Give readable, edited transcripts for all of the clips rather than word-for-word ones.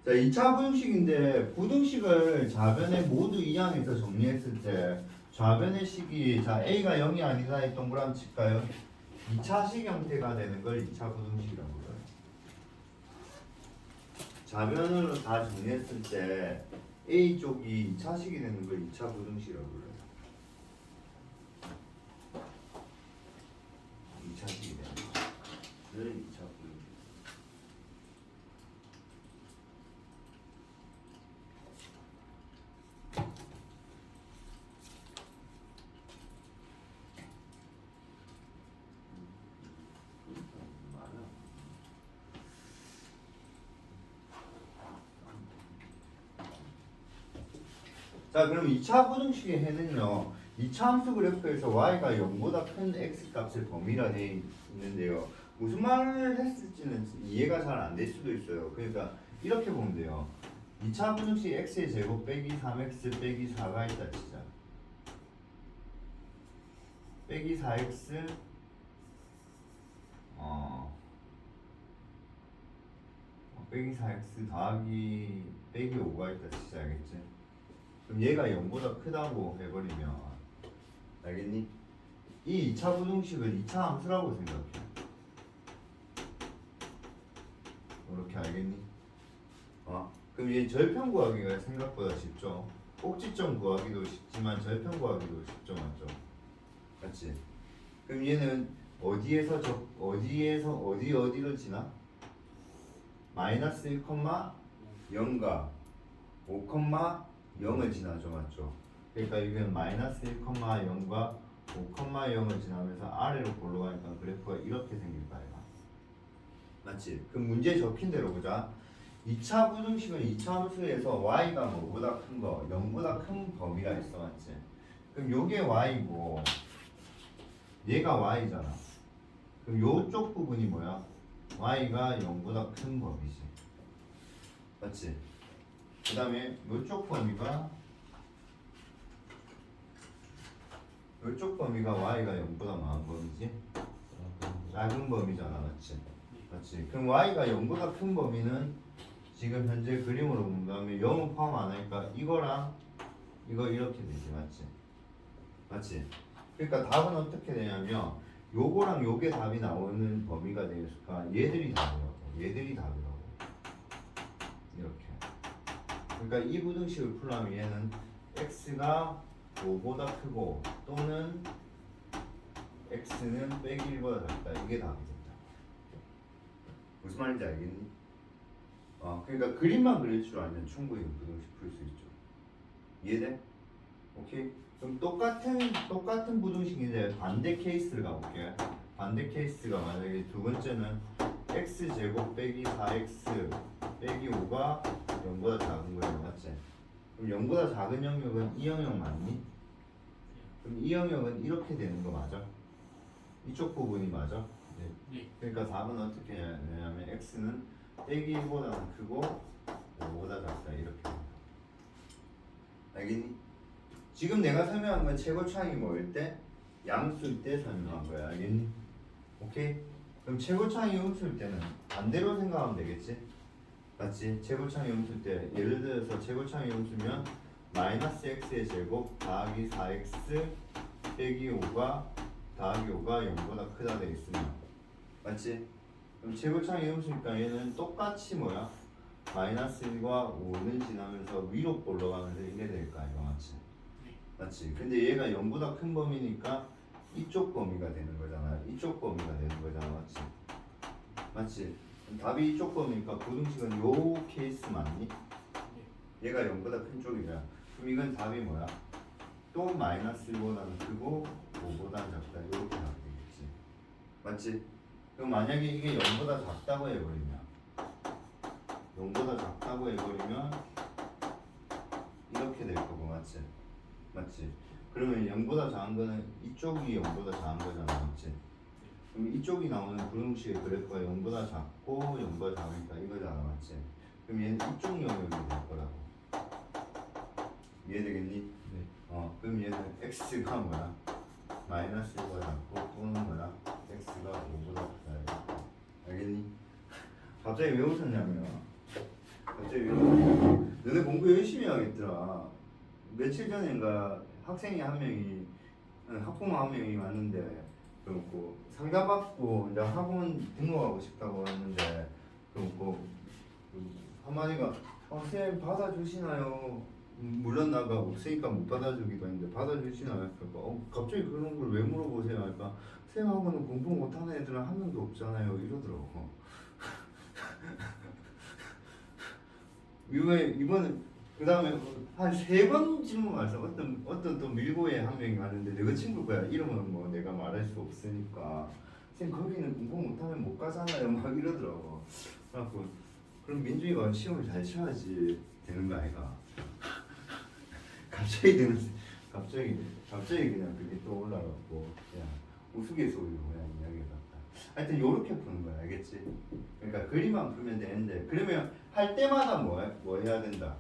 자, 2차 부등식인데 부등식을 좌변에 모두 이항해서 정리했을 때 좌변의 식이 자 A가 0이 아니다의 동그라미 칠까요? 2차식 형태가 되는 걸 2차 부등식이라고 해요. 좌변으로 다 정리했을 때 A 쪽이 2차식이 되는 걸 2차 부등식이라고 그래요. 2차식이 되는 걸 2차 부등식. 자, 그럼 2차 부등식의 해는요. 2차 함수 그래프에서 y가 0보다 큰 x 값의 범위라 되어 있는데요. 무슨 말을 했을지는 이해가 잘 안 될 수도 있어요. 그러니까 이렇게 보면 돼요. 2차 부등식 x의 제곱 빼기 3x 빼기 4가 있다 치자. 빼기 4x 빼기 4x 더하기 빼기 5가 있다 치자. 알겠지? 그럼 얘가 0보다 크다고 해버리면 알겠니? 이 2차 부등식을 2차 함수라고 생각해. 이렇게 알겠니? 그럼 얘 절편 구하기가 생각보다 쉽죠. 꼭지점 구하기도 쉽지만 절편 구하기도 쉽죠, 맞죠? 맞지? 그럼 얘는 어디를 지나? 마이너스 1,0과 5,0을 지나죠, 맞죠? 그러니까 이건 마이너스 1,0과 5,0을 지나면서 아래로 올라가니까 그래프가 이렇게 생길 거야. 맞지? 그 문제 적힌 대로 보자. 2차 부등식은 2차 함수에서 y가 뭐보다 큰 거, 0보다 큰 범위라 했어, 맞지? 그럼 요게 y고 얘가 y잖아. 그럼 요쪽 부분이 뭐야? y가 0보다 큰 범위지. 맞지? 그 다음에 요쪽 범위가 y가 0보다 많은 범위지? 작은 범위잖아, 맞지? 맞지? 그럼 y가 0보다 큰 범위는 지금 현재 그림으로 본 다음에 0은 포함 안 하니까 이거랑 이거 이렇게 되지, 맞지? 맞지? 그러니까 답은 어떻게 되냐면 요거랑 요게 답이 나오는 범위가 되니까 얘들이 답이라고. 이렇게. 그러니까 이 부등식을 풀려면 얘는 x가 5보다 크고 또는 x는 빼기 1보다 작다. 이게 답이 된다. 무슨 말인지 알겠니? 그러니까 그림만 그릴 줄 알면 충분히 부등식 풀 수 있죠. 이해돼? 오케이? 그럼 똑같은 부등식인데 반대 케이스를 가볼게요. 반대 케이스가 만약에 두 번째는 x제곱 빼기 4x 빼기 5가 0보다 작은 거예요, 맞지? 그럼 0보다 작은 영역은 이 영역 맞니? 그럼 이 영역은 이렇게 되는 거 맞아? 이쪽 부분이 맞아? 네. 그러니까 답은 어떻게 되냐면 x는 빼기 1보다는 크고 5보다 작다 이렇게 됩니다. 알겠니? 지금 내가 설명한 건 최고차항이 뭐일 때? 양수일 때 설명한 거야. 알겠니? 오케이? 그럼 최고차항이 음수일 때는 반대로 생각하면 되겠지? 맞지? 최고차항이 음수일 때 예를 들어서 최고차항이 음수면 마이너스 x의 제곱 더하기 4x 빼기 5가 더하기 5가 0보다 크다 돼 있으면 맞지? 그럼 최고차항이 음수니까 얘는 똑같이 뭐야? 마이너스 1과 5는 지나면서 위로 올라가면서 이게 될까 이거 맞지? 맞지? 근데 얘가 0보다 큰 범위니까 이쪽 범위가 되는 거잖아. 이쪽 범위가 되는 거잖아. 맞지? 맞지? 그럼 답이 이쪽 범위니까 부등식은 요 케이스 맞니? 얘가 0보다 큰 쪽이야. 그럼 이건 답이 뭐야? 또 마이너스 1보다는 크고 5보다는 작다. 이렇게 답이 되겠지. 맞지? 그럼 만약에 이게 0보다 작다고 해버리면 0보다 작다고 해버리면 이렇게 될 거고 맞지? 맞지? 그러면 0보다 작은 거는 이쪽이 0보다 작은 거잖아, 맞지? 그럼 이쪽이 나오는 부등식의 그래프가 0보다 작고 0보다 작으니까 이거잖아, 맞지? 그럼 얘는 이쪽 영역이 될 거라고. 이해되겠니? 네. 그럼 얘는 x가 뭐야? 마이너스 1보다 작고 또는 뭐야? x가 5보다 작다. 알겠니? 갑자기 왜 웃었냐면 갑자기 너네 공부 열심히 하겠더라. 며칠 전인가 학생이 한 명이 학부모 한 명이 왔는데 그리고 상담받고 이제 학원 등록하고 싶다고 했는데 그리고 한마디가 선생님 받아주시나요? 물론 나가 없으니까 못 받아주기도 했는데 받아주시나요? 그러니까 갑자기 그런 걸 왜 물어보세요? 그러니까 쌤하고는 공부 못하는 애들은 한 명도 없잖아요 이러더라고. 이번에 그 다음에 한 3번 질문 왔어. 어떤 또 밀고에 한 명이 왔는데 내가 친구 거야. 이름은 뭐 내가 말할 수 없으니까 쌤 거기는 공부 못하면 못 가잖아요 막 이러더라고. 그래갖고 그럼 민준이가 시험을 잘 쳐야지 되는 거 아이가. 갑자기 그냥 그게 또 올라갔고 그냥 우스갯소리로 그냥 이야기해봤다. 하여튼 요렇게 푸는 거야 알겠지? 그러니까 그림만 풀면 되는데 그러면 할 때마다 뭐 해야 된다?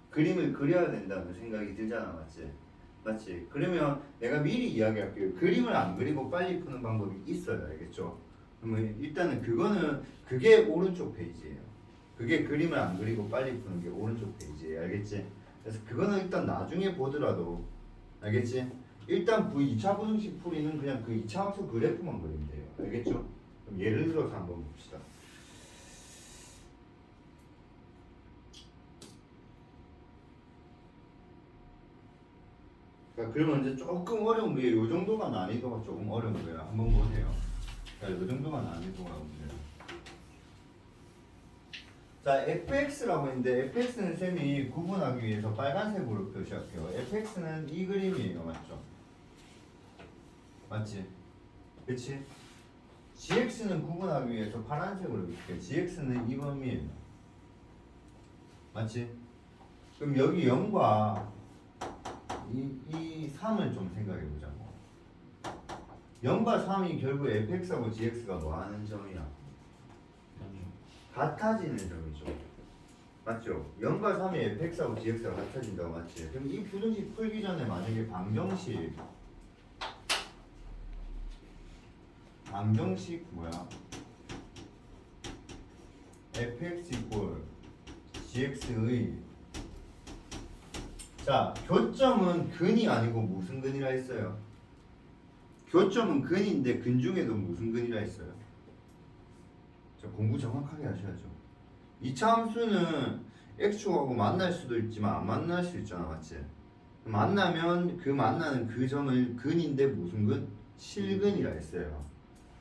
그림을 그려야 된다는 생각이 들잖아 맞지? 맞지? 그러면 내가 미리 이야기할게요. 그림을 안 그리고 빨리 푸는 방법이 있어요 알겠죠? 그러면 일단은 그게 오른쪽 페이지예요. 그게 그림을 안 그리고 빨리 푸는 게 오른쪽 페이지예요 알겠지? 그래서 그거는 일단 나중에 보더라도 알겠지? 일단 2차 부등식 풀이는 그냥 그 2차 함수 그래프만 그리면 돼요 알겠죠? 그럼 예를 들어서 한번 봅시다. 자, 그러면 이제 조금 어려운 게 요 정도가 난이도가 조금 어려운 거예요. 한번 보세요. 자, 요 정도가 난이도가 문제예요. 자, fx라고 했는데 fx는 쌤이 구분하기 위해서 빨간색으로 표시할게요. fx는 이 그림이에요. 맞죠? 맞지? 그치? gx는 구분하기 위해서 파란색으로 볼게요. gx는 이 범위예요. 맞지? 그럼 여기 0과 이 3을 좀 생각해 보자고. 0과 3이 결국 fx하고 gx가 뭐 하는 점이야? 같아지는 점이죠. 맞죠? 0과 3이 fx하고 gx가 같아진다고 맞지? 그럼 이 부등식 풀기 전에 만약에 방정식 뭐야? fx 이꼴 gx의 자, 교점은 근이 아니고 무슨 근이라 했어요? 교점은 근인데 근 중에도 무슨 근이라 했어요? 자, 공부 정확하게 하셔야죠. 2차 함수는 x축하고 만날 수도 있지만 안 만날 수 있잖아, 맞지? 만나면 그 만나는 그 점을 근인데 무슨 근? 실근이라 했어요.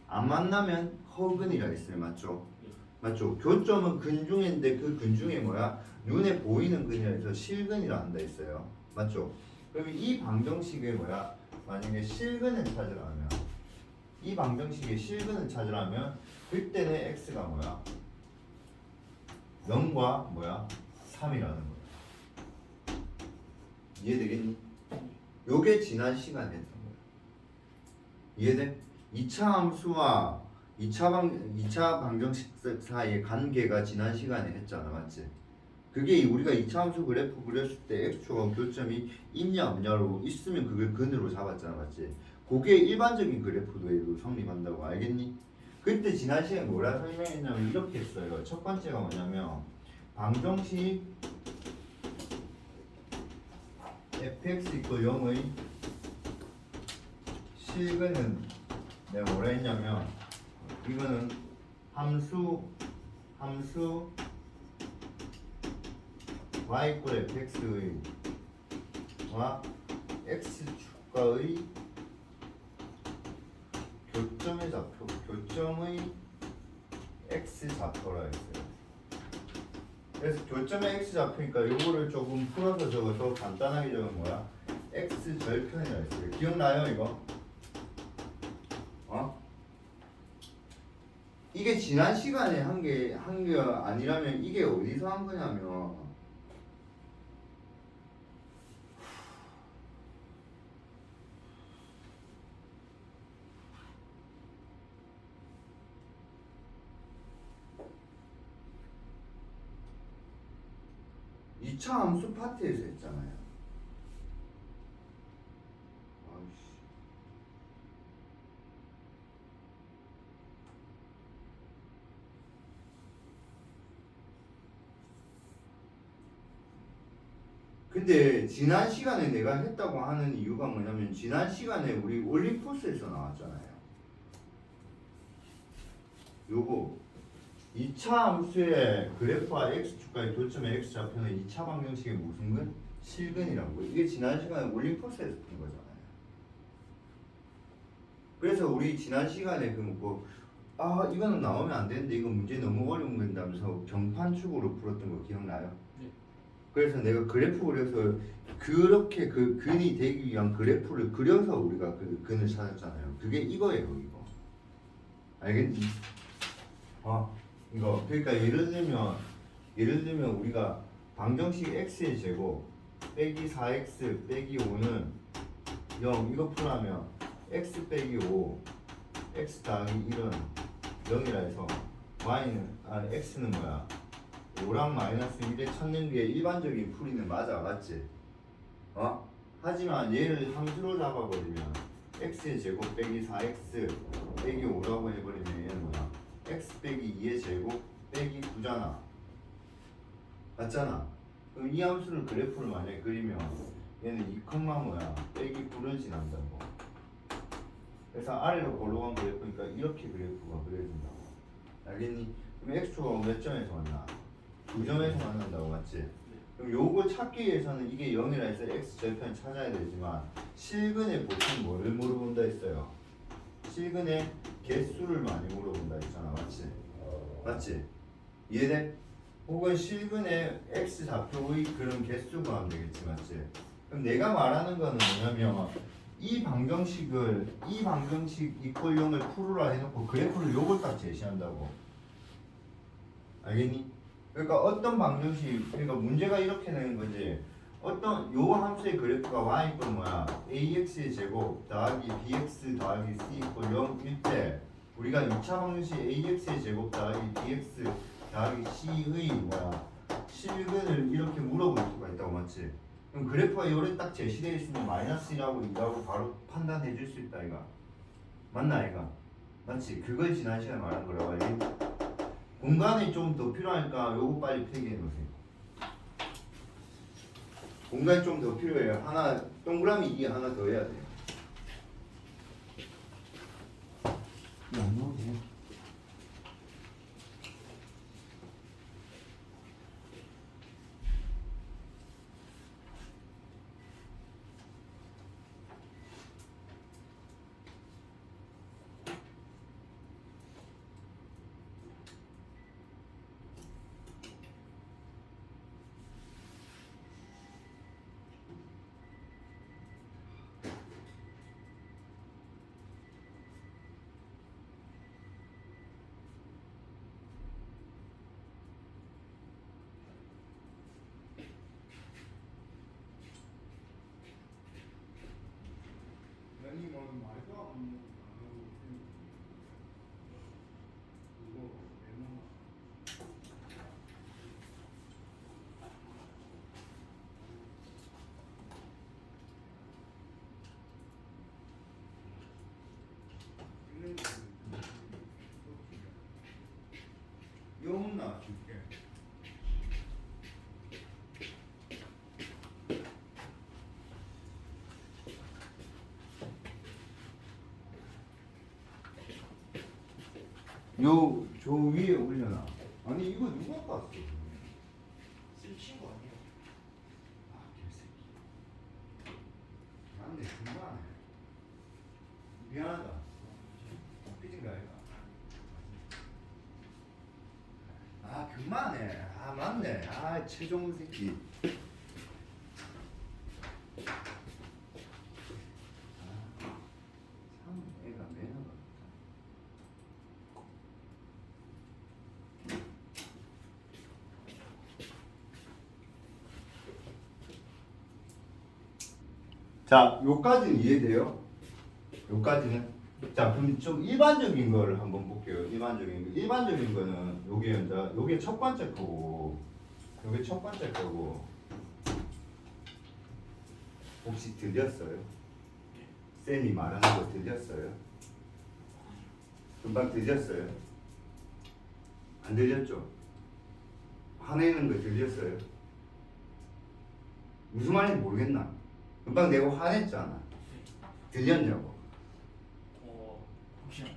안 만나면 허근이라 했어요, 맞죠? 맞죠? 교점은 근 중인데 그 근 중에 뭐야? 눈에 보이는 근이라 해서 실근이라 한다 했어요. 맞죠? 그러면 이 방정식의 뭐야? 만약에 실근을 찾으라면 이 방정식의 실근을 찾으라면 그때는 x가 뭐야? 0과 뭐야? 3이라는 거야. 이해되겠니? 요게 지난 시간에 했던 거야. 이해돼? 2차 함수와 2차 방정식 사이의 관계가 지난 시간에 했잖아. 맞지? 그게 우리가 2차 함수 그래프 그렸을 때 x축하고 교점이 있냐 없냐로 있으면 그걸 근으로 잡았잖아. 맞지? 그게 일반적인 그래프도 성립한다고 알겠니? 그때 지난 시간에 뭐라 설명했냐면 이렇게 했어요. 첫 번째가 뭐냐면 방정식 fx 이퀄 0의 실근은 내가 뭐라 했냐면 이거는 함수 y 이퀄 fx의 와 x축과의 교점의 좌표, 교점의 x 좌표라 했어요. 그래서 교점의 x 좌표니까 요거를 조금 풀어서 적어서 간단하게 적은 뭐야? x 절편이라 했어요. 기억나요 이거? 이게 지난 시간에 한 게 아니라면 이게 어디서 한 거냐면 이 차 함수 파트에서 했잖아요. 아이씨. 근데 지난 시간에 내가 했다고 하는 이유가 뭐냐면 지난 시간에 우리 올림포스에서 나왔잖아요. 요거 2차 함수의 그래프와 x축과의 교점의 x좌표는 2차 방정식의 무슨 근? 실근이라고. 이게 지난 시간에 올림포스에서 푼 거잖아요. 그래서 우리 지난 시간에 이거는 나오면 안 되는데 이거 문제 너무 어려운 건다면서 경판축으로 풀었던 거 기억나요? 네. 그래서 내가 그래프 그려서 그렇게 그 근이 되기 위한 그래프를 그려서 우리가 그 근을 찾았잖아요. 그게 이거예요, 이거. 알겠니? 이거 그러니까 예를 들면 우리가 방정식 x의 제곱 빼기 4x 빼기 5는 0 이거 풀하면 x 빼기 5 x 더하기 1은 0이라 해서 x는 뭐야? 5랑 마이너스 1의 찾는 게 일반적인 풀이는 맞지? 하지만 얘를 함수로 잡아버리면 x의 제곱 빼기 4x 빼기 5라고 해버리면 얘는 뭐야? x 빼기 2의 제곱 빼기 9잖아. 맞잖아? 그럼 이 함수를 그래프를 만약에 그리면 얘는 2, 뭐야? 빼기 9를 지난다고. 그래서 아래로 골로간 그래프니까 이렇게 그래프가 그려진다고. 알겠니? 그럼 x축하고 몇 점에서 만나? 2점에서 만난다고, 맞지? 그럼 요거 찾기 위해서는 이게 0이라 해서 x절편 찾아야 되지만 실근의 보통 뭐를 물어본다 했어요? 실근의 개수를 많이 물어본다 했잖아, 맞지? 이해돼? 혹은 실근의 x좌표의 그런 개수 구하면 되겠지, 맞지? 그럼 내가 말하는 거는 뭐냐면 이 방정식 이퀄 0을 풀으라 해놓고 그래프를 요걸 딱 제시한다고. 알겠니? 그러니까 어떤 방정식, 그러니까 문제가 이렇게 되는 거지. 어떤 요 함수의 그래프가 y 이퀄 뭐야? ax의 제곱 더하기 bx 더하기 c 이퀄 0일 때 우리가 2차 방정식 ax의 제곱 더하기 bx 더하기 c의 실근을 이렇게 물어볼 수가 있다고, 맞지? 그럼 그래프가 요래 딱 제시되어 있으면 마이너스 1하고 2하고 바로 판단해 줄 수 있다, 이가. 맞나, 이가? 맞지? 그걸 지난 시간에 말한 거라고, 알겠니? 공간이 좀 더 필요하니까 요거 빨리 폐기해 놓으세요. 공간이 좀 더 필요해요. 하나 동그라미 2 하나 더 해야 돼요. 이거 안 넣어도 돼요. 요문 나와줄게. 저 위에 올려놔. 아니 이거 누가 봤어? 쌤 친구 아니에요? 아 개새끼. 맞네, 금방하네. 미안하다. 삐진 거 아이가? 아 금방하네. 아 맞네. 아 최종 새끼. 참 애가 매너가. 자, 요까지는 이해돼요? 요까지는? 자, 그럼 좀 일반적인 거를 한번 볼게요. 일반적인 거는 요게 첫 번째 거고, 요게 첫 번째 거고. 혹시 들렸어요? 쌤이 말하는 거 들렸어요? 금방 들렸어요? 안 들렸죠? 화내는 거 들렸어요? 무슨 말인지 모르겠나? 금방 내가 화냈잖아. 들렸냐고. 혹시 안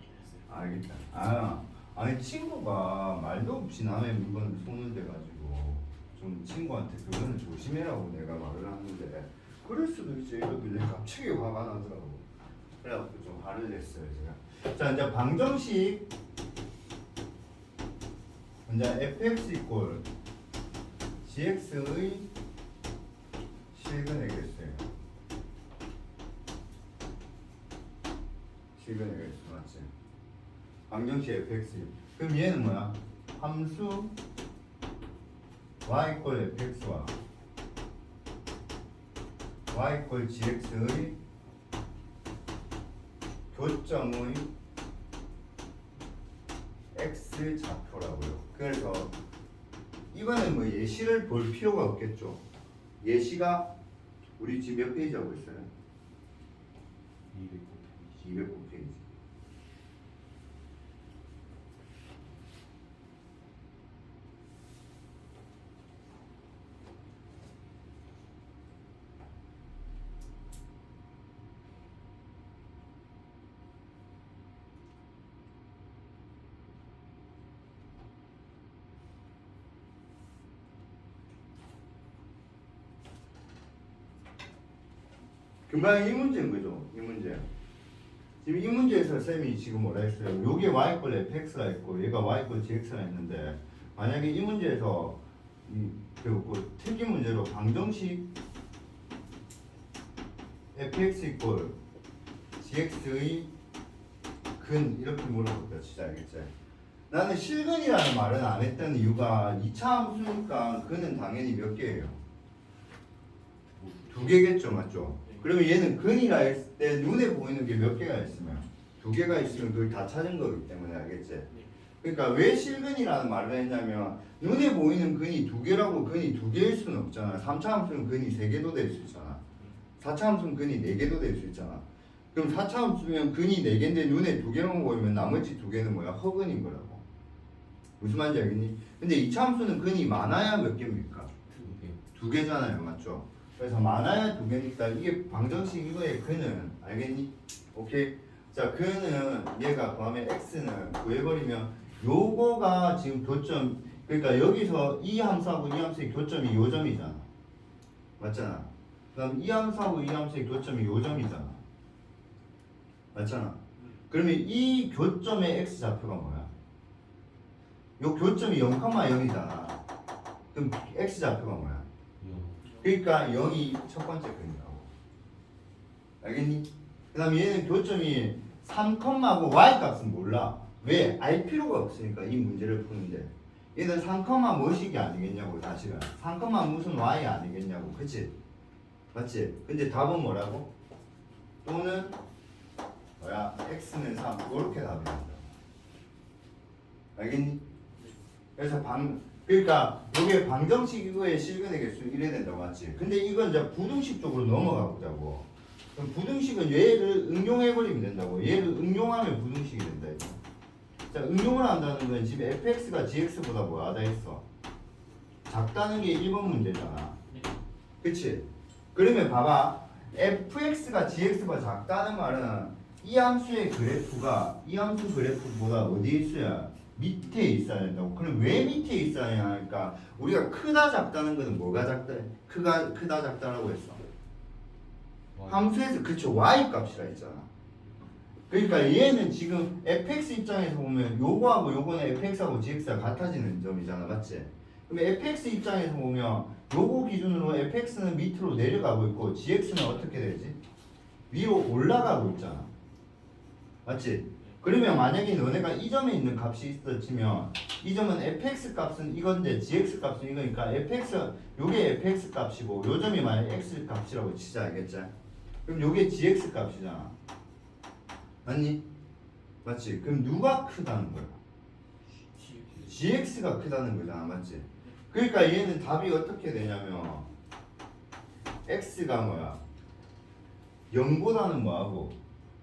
들렸어요? 알겠다. 아니 친구가 말도 없이 남의 물건을 손을 대가지고 좀 친구한테 그거는 조심해라고 내가 말을 하는데 그럴 수도 있지. 이러길래 갑자기 화가 나더라고. 그래갖고 좀 화를 냈어요 제가. 자 이제 방정식 이제 fx 이꼴 gx의 실근의개수예요. 실근의개수 맞지? 방정식 fx. 그럼 얘는 뭐야? 함수 y 이꼴 fx와 y 이꼴 gx의 교점의 x 좌표라고요. 그래서 이거는 뭐 예시를 볼 필요가 없겠죠. 예시가 우리 지금 몇 페이지 하고 있어요? 209페이지. 금방 이 문제인 거죠. 이 문제. 지금 이 문제에서 쌤이 지금 뭐라 했어요? 요게 y꼴 fx가 있고 얘가 y꼴 gx가 있는데 만약에 이 문제에서 그 특이 문제로 방정식 fx 이꼴 gx의 근 이렇게 물어볼까 진짜 알겠지? 나는 실근이라는 말은 안 했던 이유가 2차 함수니까 근은 당연히 몇 개예요? 2개겠죠, 맞죠? 그러면 얘는 근이라 했을 때 눈에 보이는 게 몇 개가 있으면 2개가 있으면 그걸 다 찾은 거기 때문에 알겠지? 그러니까 왜 실근이라는 말을 했냐면 눈에 보이는 근이 2개라고 근이 2개일 수는 없잖아. 3차 함수는 근이 3개도 될 수 있잖아. 4차 함수는 근이 4개도 될 수 있잖아. 그럼 4차 함수면 근이 4개인데 눈에 2개만 보이면 나머지 2개는 뭐야? 허근인 거라고. 무슨 말인지 알겠니? 근데 2차 함수는 근이 많아야 몇 개입니까? 2개잖아요, 맞죠? 그래서 많아야 2개니까 이게 방정식 이거의 근은 알겠니? 오케이. 자, 근은 얘가 구하면 x는 구해버리면 요거가 지금 교점, 그러니까 여기서 이 함수하고 이 함수의 교점이 요 점이잖아. 맞잖아. 그럼 이 함수하고 이 함수의 교점이 요 점이잖아. 맞잖아. 그러면 이 교점의 x 좌표가 뭐야? 요 교점이 0,0이잖아. 그럼 x 좌표가 뭐야? 그러니까 0이 첫 번째 근이라고. 알겠니? 그 다음에 얘는 교점이 3,고 y 값은 몰라. 왜? 알 필요가 없으니까 이 문제를 푸는데. 얘는 3, 뭐식이 아니겠냐고 사실은. 3, 무슨 y 아니겠냐고. 그치? 맞지? 근데 답은 뭐라고? 또는 뭐야? x는 3. 이렇게 답이 나온다. 알겠니? 그래서 그러니까 이게 방정식 이거의 실근의 개수 이래야 된다고 맞지? 근데 이건 이제 부등식 쪽으로 넘어가 보자고. 그럼 부등식은 얘를 응용해버리면 된다고. 얘를 응용하면 부등식이 된다. 이거. 자, 응용을 한다는 건 지금 fx가 gx보다 뭐하다 했어? 작다는 게 1번 문제잖아. 그치? 그러면 봐봐. fx가 gx보다 작다는 말은 이 함수의 그래프가 이 함수 그래프보다 어디에 있어야? 밑에 있어야 된다고. 그럼 왜 밑에 있어야 하니까 우리가 크다 작다는 거는 뭐가 작다? 크다 작다라고 했어. 함수에서 그쵸 y 값이라 했잖아. 그러니까 얘는 지금 fx 입장에서 보면 요거하고 요거는 fx하고 gx가 같아지는 점이잖아, 맞지? 그럼 fx 입장에서 보면 요거 기준으로 fx는 밑으로 내려가고 있고 gx는 어떻게 되지? 위로 올라가고 있잖아, 맞지? 그러면 만약에 너네가 이 점에 있는 값이 있어 치면 이 점은 fx 값은 이건데 gx 값은 이거니까 fx 요게 fx 값이고 요 점이 만약 x 값이라고 치자, 알겠지? 그럼 요게 gx 값이잖아, 맞니? 맞지? 그럼 누가 크다는 거야? gx가 크다는 거잖아, 맞지? 그러니까 얘는 답이 어떻게 되냐면 x가 뭐야? 0보다는 뭐하고?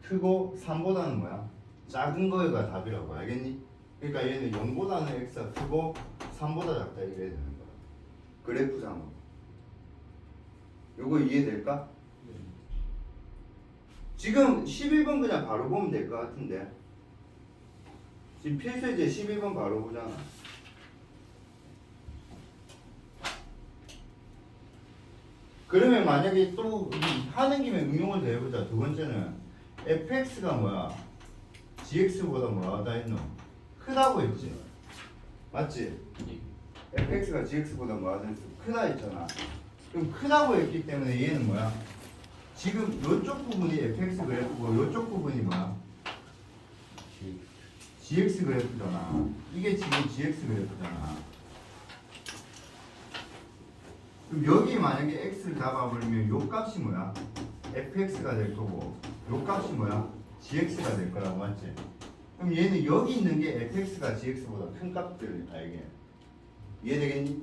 크고 3보다는 뭐야? 작은 거가 답이라고. 알겠니? 그러니까 얘는 0보다는 x가 크고 3보다 작다 이래야 되는 거야. 그래프상으로. 요거 이해될까? 지금 11번 그냥 바로 보면 될 것 같은데 지금 필수제 11번 바로 보잖아. 그러면 만약에 또 하는 김에 응용을 더 해보자. 두 번째는 fx가 뭐야? gx보다 뭐하다 했노? 크다고 했지? 맞지? fx가 gx보다 뭐하다 했어? 크다 했잖아. 그럼 크다고 했기 때문에 얘는 뭐야? 지금 이쪽 부분이 fx 그래프고 이쪽 부분이 뭐야? gx 그래프잖아. 이게 지금 gx 그래프잖아. 그럼 여기 만약에 x를 잡아버리면 요 값이 뭐야? fx가 될 거고 요 값이 뭐야? gx가 될 거라고 맞지? 그럼 얘는 여기 있는 게 fx가 gx보다 큰 값들을 알게. 이해되겠니?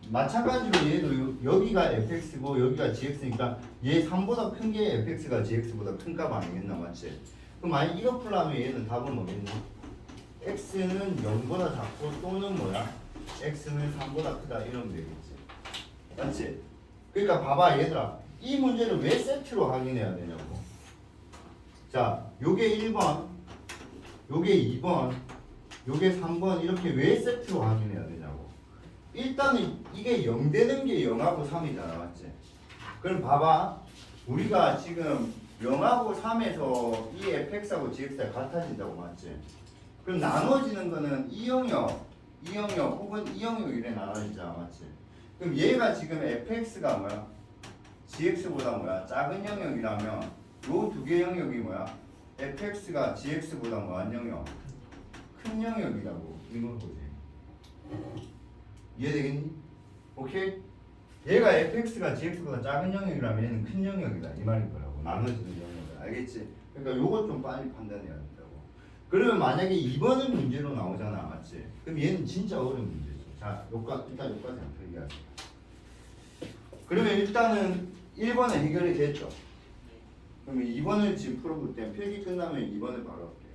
마찬가지로 얘도 여기가 fx고 여기가 gx니까 얘 3보다 큰 게 fx가 gx보다 큰 값 아니겠나 맞지? 그럼 만약 이거 풀려면 얘는 답은 뭐겠니? x는 0보다 작고 또는 뭐야? x는 3보다 크다 이러면 되겠지. 맞지? 그러니까 봐봐 얘들아 이 문제를 왜 세트로 확인해야 되냐고. 자 요게 1번 요게 2번 요게 3번 이렇게 왜 세트로 확인해야 되냐고. 일단은 이게 0 되는 게 0하고 3이잖아 맞지? 그럼 봐봐 우리가 지금 0하고 3에서 이 fx하고 gx가 같아진다고 맞지? 그럼 나눠지는 거는 이 영역 혹은 이 영역 이래 나눠지잖아 맞지? 그럼 얘가 지금 fx가 뭐야? gx보다 뭐야? 작은 영역이라면 요 두 개 영역이 뭐야? fx가 gx보다 뭐한 영역? 큰 영역이라고 이걸 보지. 이해되겠니? 오케이? 얘가 fx가 gx보다 작은 영역이라면 얘는 큰 영역이다 이 말일 거라고. 나눠지는 영역이다. 알겠지? 그러니까 요것 좀 빨리 판단해야 된다고. 그러면 만약에 2번은 문제로 나오잖아 맞지? 그럼 얘는 진짜 어려운 문제죠. 자 일단 요까지 얘기하세요. 그러면 일단은 1번은 해결이 됐죠. 그러면 2번을 지금 풀어볼 때 필기 끝나면 2번을 바로 할게요.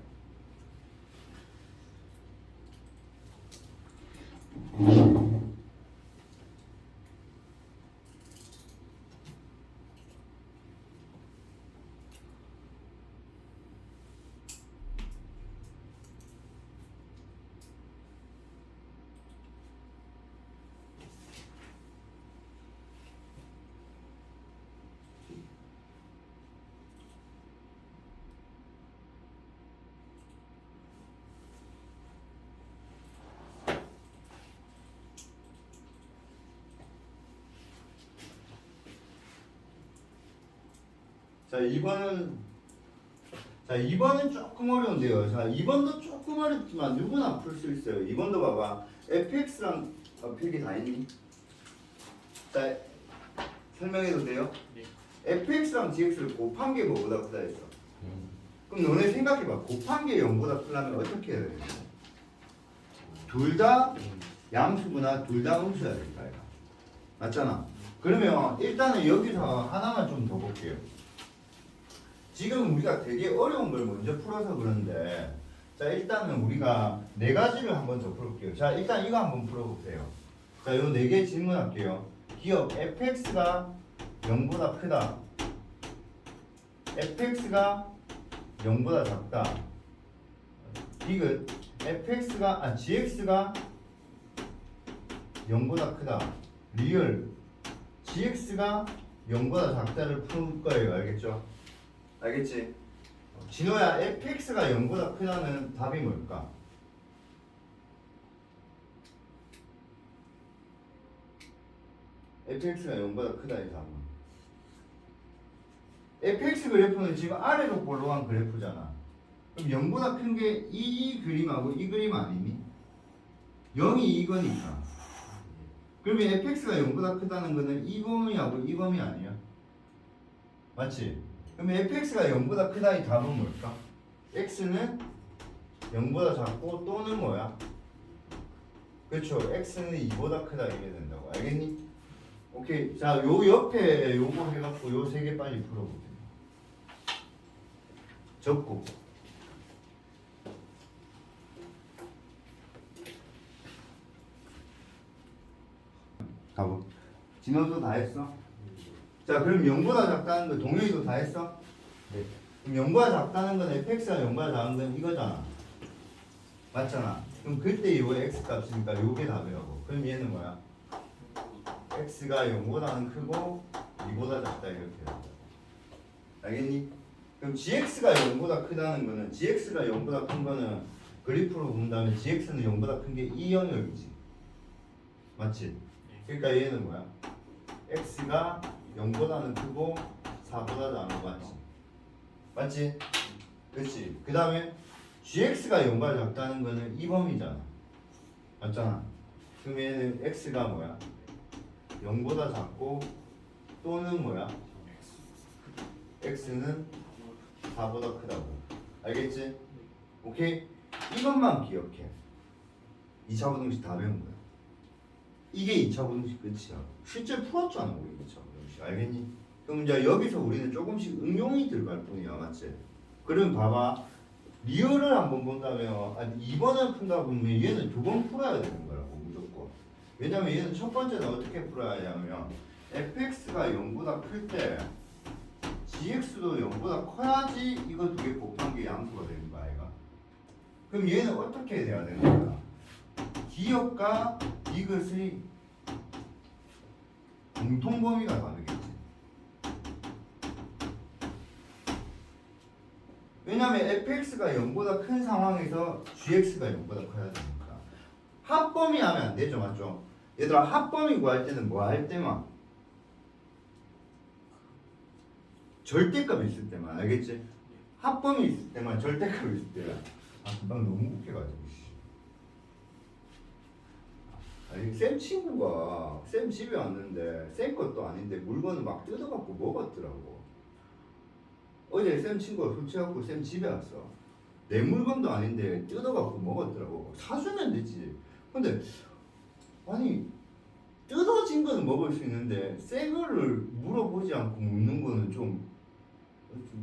자 2번은 조금 어려운데요. 자 2번도 조금 어렵지만 누구나 풀 수 있어요. 2번도 봐봐. fx랑 필기 다 했니? 자 설명해도 돼요? 네. fx랑 gx를 곱한 게 뭐보다 크다 했어. 그럼 너네 생각해봐. 곱한 게 0보다 크려면 어떻게 해야 돼? 둘 다 양수구나 둘 다 음수야 될까? 맞잖아. 그러면 일단은 여기서 하나만 좀 더 볼게요. 지금 우리가 되게 어려운 걸 먼저 풀어서 그런데 자 일단은 우리가 네 가지를 한번 더 풀어볼게요. 자 일단 이거 한번 풀어보세요. 자 요 네 개 질문할게요. 기억 fx가 0보다 크다 fx가 0보다 작다 디귿 fx가 gx가 0보다 크다 리얼 gx가 0보다 작다를 풀 거예요. 알겠죠? 알겠지? 진호야 fx가 0보다 크다는 답이 뭘까? fx가 0보다 크다 이 답은 fx 그래프는 지금 아래로 볼록한 그래프잖아. 그럼 0보다 큰 게 이 그림하고 이 그림 아니니? 0이 이거니까 그러면 fx가 0보다 크다는 거는 이 범위하고 이 범위 아니야? 맞지? 그럼 fx가 0보다 크다 이 답은 뭘까? x는 0보다 작고 또는 뭐야? 그렇죠. x는 2보다 크다 이게 된다고. 알겠니? 오케이. 자, 요 옆에 요거 해갖고 요 세 개 빨리 풀어보세요. 적고. 가보. 진호도 다 했어? 자 자 그럼 0보다 작다는 거 동영이도 다 했어? 네. 그럼 0보다 작다는 건 fx가 0보다 작은 건 이거잖아. 맞잖아. 그럼 그때 요 x 값이니까 요게 답이라고. 그럼 얘는 뭐야? x가 0보다는 크고 2보다 작다 이렇게 된다. 알겠니? 그럼 gx가 0보다 크다는 거는 gx가 0보다 큰 거는 그래프로 본다면 gx는 0보다 큰 게 이 영역이지. 맞지? 그러니까 얘는 뭐야? x가 0보다는 크고 4보다 작은 거 맞지? 맞지? 그렇지. 그 다음에 gx가 0보다 작다는 거는 이 범위잖아. 맞잖아. 그럼 얘는 x가 뭐야? 0보다 작고 또는 뭐야? x는 4보다 크다고. 알겠지? 오케이? 이것만 기억해. 2차 부등식 다 배운 거야. 이게 2차 부등식 끝이야. 실제 풀었잖아 우리 2차 부등식. 알겠니? 그럼 이제 여기서 우리는 조금씩 응용이 들어갈 뿐이야. 맞지? 그럼 봐봐. 리얼을 한번 본다면 2번을 푼다 보면 얘는 두 번 풀어야 되는 거라고 무조건. 왜냐면 얘는 첫 번째는 어떻게 풀어야 하냐면 fx가 0보다 클 때 gx도 0보다 커야지 이거 두 개 곱한 게 양수가 되는 거야 얘가. 그럼 얘는 어떻게 돼야 되는 거야? 기억과 이것의 공통범위가 다르겠지. 왜냐면 fx가 0보다 큰 상황에서 gx가 0보다 커야 되니까. 합범위 하면 안 되죠, 맞죠? 얘들아 합범위 구할 때는 뭐 할 때만? 절대값 있을 때만. 알겠지? 합범위 있을 때만, 절대값 있을 때만. 금방 너무 웃겨가지고. 아니 쌤 친구가 쌤 집에 왔는데 쌤 것도 아닌데 물건을 막 뜯어갖고 먹었더라고. 어제 쌤 친구가 술 취해갖고 쌤 집에 왔어. 내 물건도 아닌데 뜯어갖고 먹었더라고. 사주면 되지. 근데 아니 뜯어진 거는 먹을 수 있는데 새 거를 물어보지 않고 먹는 거는 좀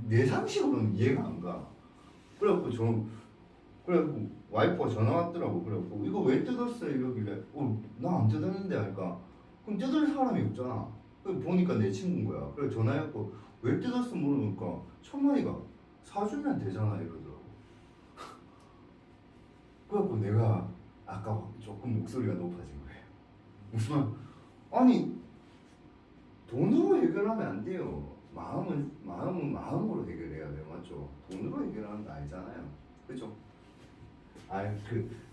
내 상식으로는 이해가 안 가. 그래갖고 와이프가 전화 왔더라고. 그래갖고 이거 왜 뜯었어 이러길래 나 안 뜯었는데 하니까 그럼 뜯을 사람이 없잖아. 보니까 내 친구인 거야. 그래 전화해갖고 왜 뜯었어 물으니까 천만이가 사주면 되잖아 이러더라고. 그래갖고 내가 아까 조금 목소리가 높아진 거예요. 무슨 아니 돈으로 해결하면 안 돼요. 마음으로 해결해야 돼요. 맞죠? 돈으로 해결하는 거 아니잖아요. 그죠?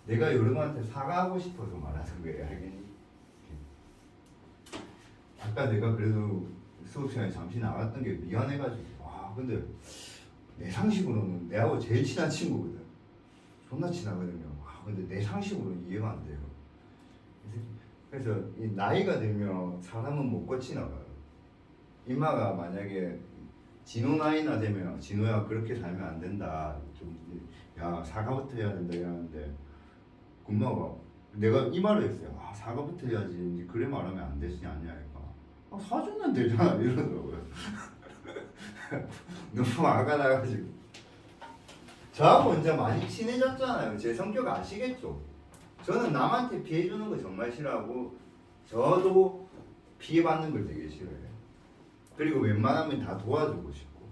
내가 여러분한테 사과하고 싶어서 말하는 거예요. 알겠니? 아까 내가 그래도 수업 시간에 잠시 나갔던 게 미안해가지고 근데 내 상식으로는 내하고 제일 친한 친구거든. 존나 친하거든요. 근데 내 상식으로는 이해가 안 돼요. 그래서 이 나이가 들면 사람은 못 고치나 봐요. 임마가 만약에 진호 나이나 되면 진호야 그렇게 살면 안 된다. 야 사과부터 해야 된다 이러는데 금마가 내가 이 말을 했어요. 사과부터 해야지. 그래 말하면 안 되지 않냐 이거. 사주면 되잖아 이러더라고요. 너무 화가 나가지고. 저하고 이제 많이 친해졌잖아요. 제 성격 아시겠죠? 저는 남한테 피해주는 거 정말 싫어하고 저도 피해받는 걸 되게 싫어해요. 그리고 웬만하면 다 도와주고 싶고.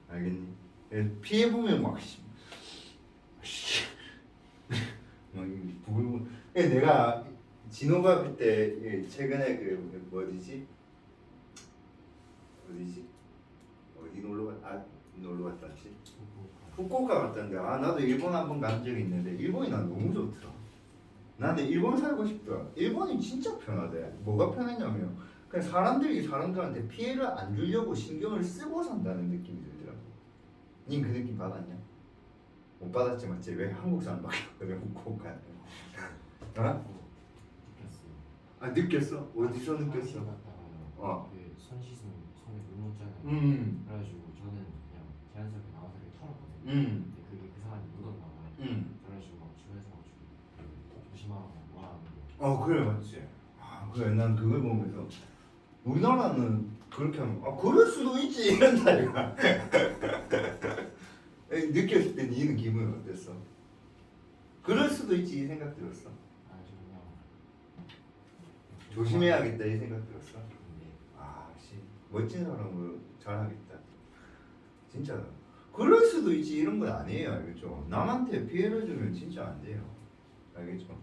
알겠니? 피해보면 막 부글부글. 내가 진호가 그때 최근에 어디지 어디 놀러 갔다지? 후쿠오카 갔다는데 나도 일본 한번 간 적이 있는데 일본이 난 너무 좋더라. 나는 일본 살고 싶더라. 일본이 진짜 편하대. 뭐가 편했냐면 그냥 사람들이 사람들한테 피해를 안 주려고 신경을 쓰고 산다는 느낌이 들더라고. 닌 그 느낌 받았냐? 못 받았지 맞지? 왜 한국 사람밖에 없거든 후쿠오카에. 느꼈어? 어디서 느꼈어? 손 씻으면 손에 물 묻잖아요. 그래가지고 저는 그냥 자연스럽게 나와서 이렇게 털었거든요. 근데 그게 그 사람이 묻었나 봐요. 그래가지고 막 주변에서 막 조심하라고 뭐라는 거. 그래 맞지. 그래 난 그걸 보면서 우리나라는 그렇게 하면 그럴 수도 있지 이런다 이거. 느꼈을 때 니는 기분이 어땠어? 그럴 수도 있지 이 생각 들었어? 저 그냥 조심해야겠다 이 생각 들었어? 근데 멋진 사람으로 잘하겠다. 진짜. 그럴 수도 있지. 이런 건 아니에요. 알겠죠? 남한테 피해를 주면 진짜 안 돼요. 알겠죠?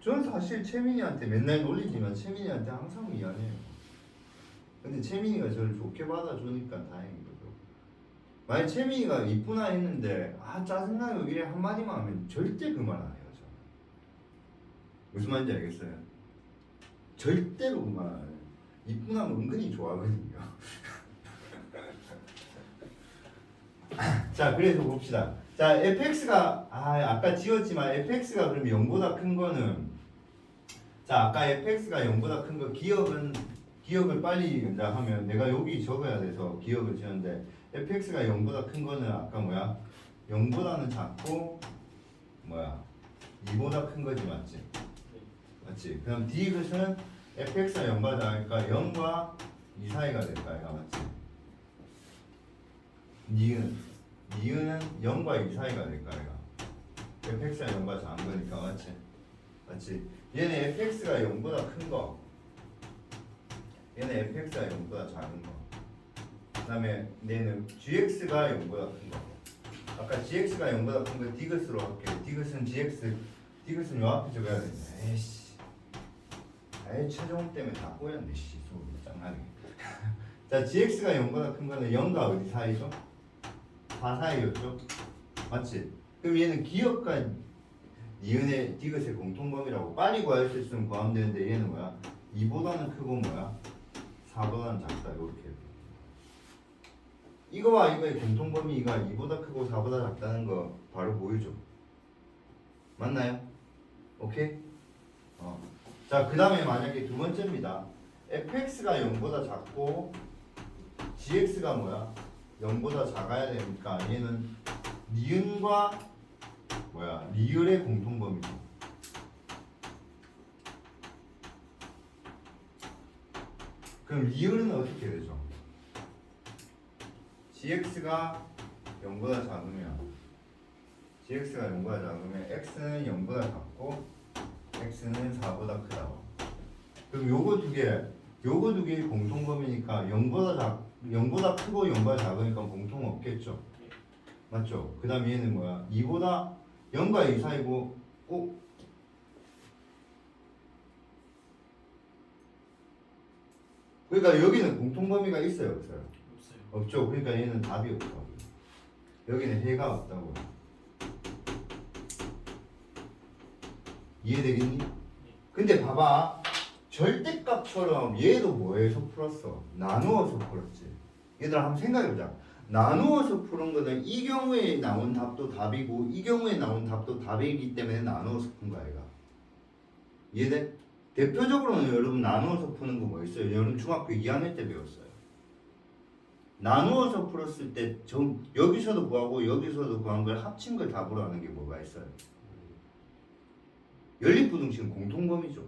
저는 사실 채민이한테 맨날 놀리지만 채민이한테 항상 미안해요. 근데 채민이가 저를 좋게 받아주니까 다행인 거죠. 만약 채민이가 이쁘나 했는데 아 짜증나요 이래 한마디만 하면 절대 그 말 안 해요. 저는. 무슨 말인지 알겠어요? 절대로 그 말 안 해요. 이쁘나면 은근히 좋아하거든요. 자 그래서 봅시다. 자 fx가 아까 지웠지만 fx가 그럼 0보다 큰 거는 자 아까 fx가 0보다 큰 거 기억을 빨리 이제 하면 내가 여기 적어야 돼서 기억을 지었는데 fx가 0보다 큰 거는 아까 뭐야 0보다는 작고 뭐야 2보다 큰 거지 맞지? 맞지? 그럼 d것은 fx가 0보다 작으니까 0과 2 사이가 될까 얘가 맞지? 니은은 0과 2 사이가 될까 얘가 fx가 0보다 작은 거니까 맞지? 맞지? 얘는 fx가 0보다 큰 거 얘는 fx가 0보다 작은 거 그 다음에 얘는 gx가 0보다 큰 거 아까 gx가 0보다 큰 거 d것으로 할게요 d것은 d것은 요 앞에 적어야 된다 에이씨 아이 최종 때문에 다 꼬였네 씨 수업이 짱나게 자 gx가 0보다 큰 거는 0과 어디 사이죠? 4 사이였죠? 맞지? 그럼 얘는 기억과 니은의 d것의 공통범위라고 빨리 구할 수 있으면 구하면 되는데 얘는 뭐야? 2보다는 크고 뭐야? 4보다는 작다 이렇게 이거와 이거의 공통범위가 2보다 크고 4보다 작다는 거 바로 보이죠? 맞나요? 오케이? 자 그 다음에 만약에 두 번째입니다 fx가 0보다 작고 gx가 뭐야? 0보다 작아야 되니까 얘는 니은과 뭐야? 리을의 공통범위죠. 그럼 리을은 어떻게 되죠? gx가 0보다 작으면 x는 0보다 작고 x는 4보다 크다. 그럼 요거 두 개의 공통범위니까 0보다 크고 0보다 작으니까 공통 없겠죠. 맞죠? 그 다음에 얘는 뭐야? 2보다 0과 2 사이고 그러니까 여기는 공통범위가 있어요 없어요? 없어요. 없죠. 그러니까 얘는 답이 없다고. 여기는 해가 없다고. 이해되겠니? 근데 봐봐. 절대값처럼 얘도 뭐해서 풀었어? 나누어서 풀었지. 얘들아 한번 생각해보자. 나누어서 푸는 거는 이 경우에 나온 답도 답이고 이 경우에 나온 답도 답이기 때문에 나누어서 푼 거야 얘가. 이해돼? 대표적으로는 여러분 나누어서 푸는 거 뭐 있어요? 여러분 중학교 2학년 때 배웠어요. 나누어서 풀었을 때 여기서도 구하고 여기서도 구한 걸 합친 걸 답으로 하는 게 뭐가 있어요? 연립부등식은 공통범위죠.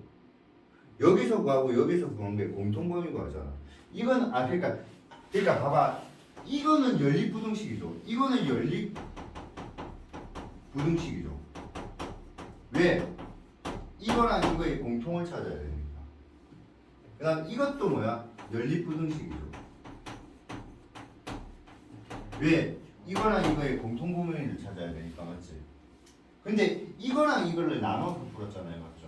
여기서 구하고 여기서 구한 게 공통범위고 하잖아. 이건 그러니까 봐봐. 이거는 연립부등식이죠. 이거는 연립부등식이죠. 왜? 이거랑 이거의 공통을 찾아야 되니까. 그 다음 이것도 뭐야? 연립부등식이죠. 왜? 이거랑 이거의 공통범위를 찾아야 되니까 맞지? 근데 이거랑 이거를 나눠서 풀었잖아요. 맞죠?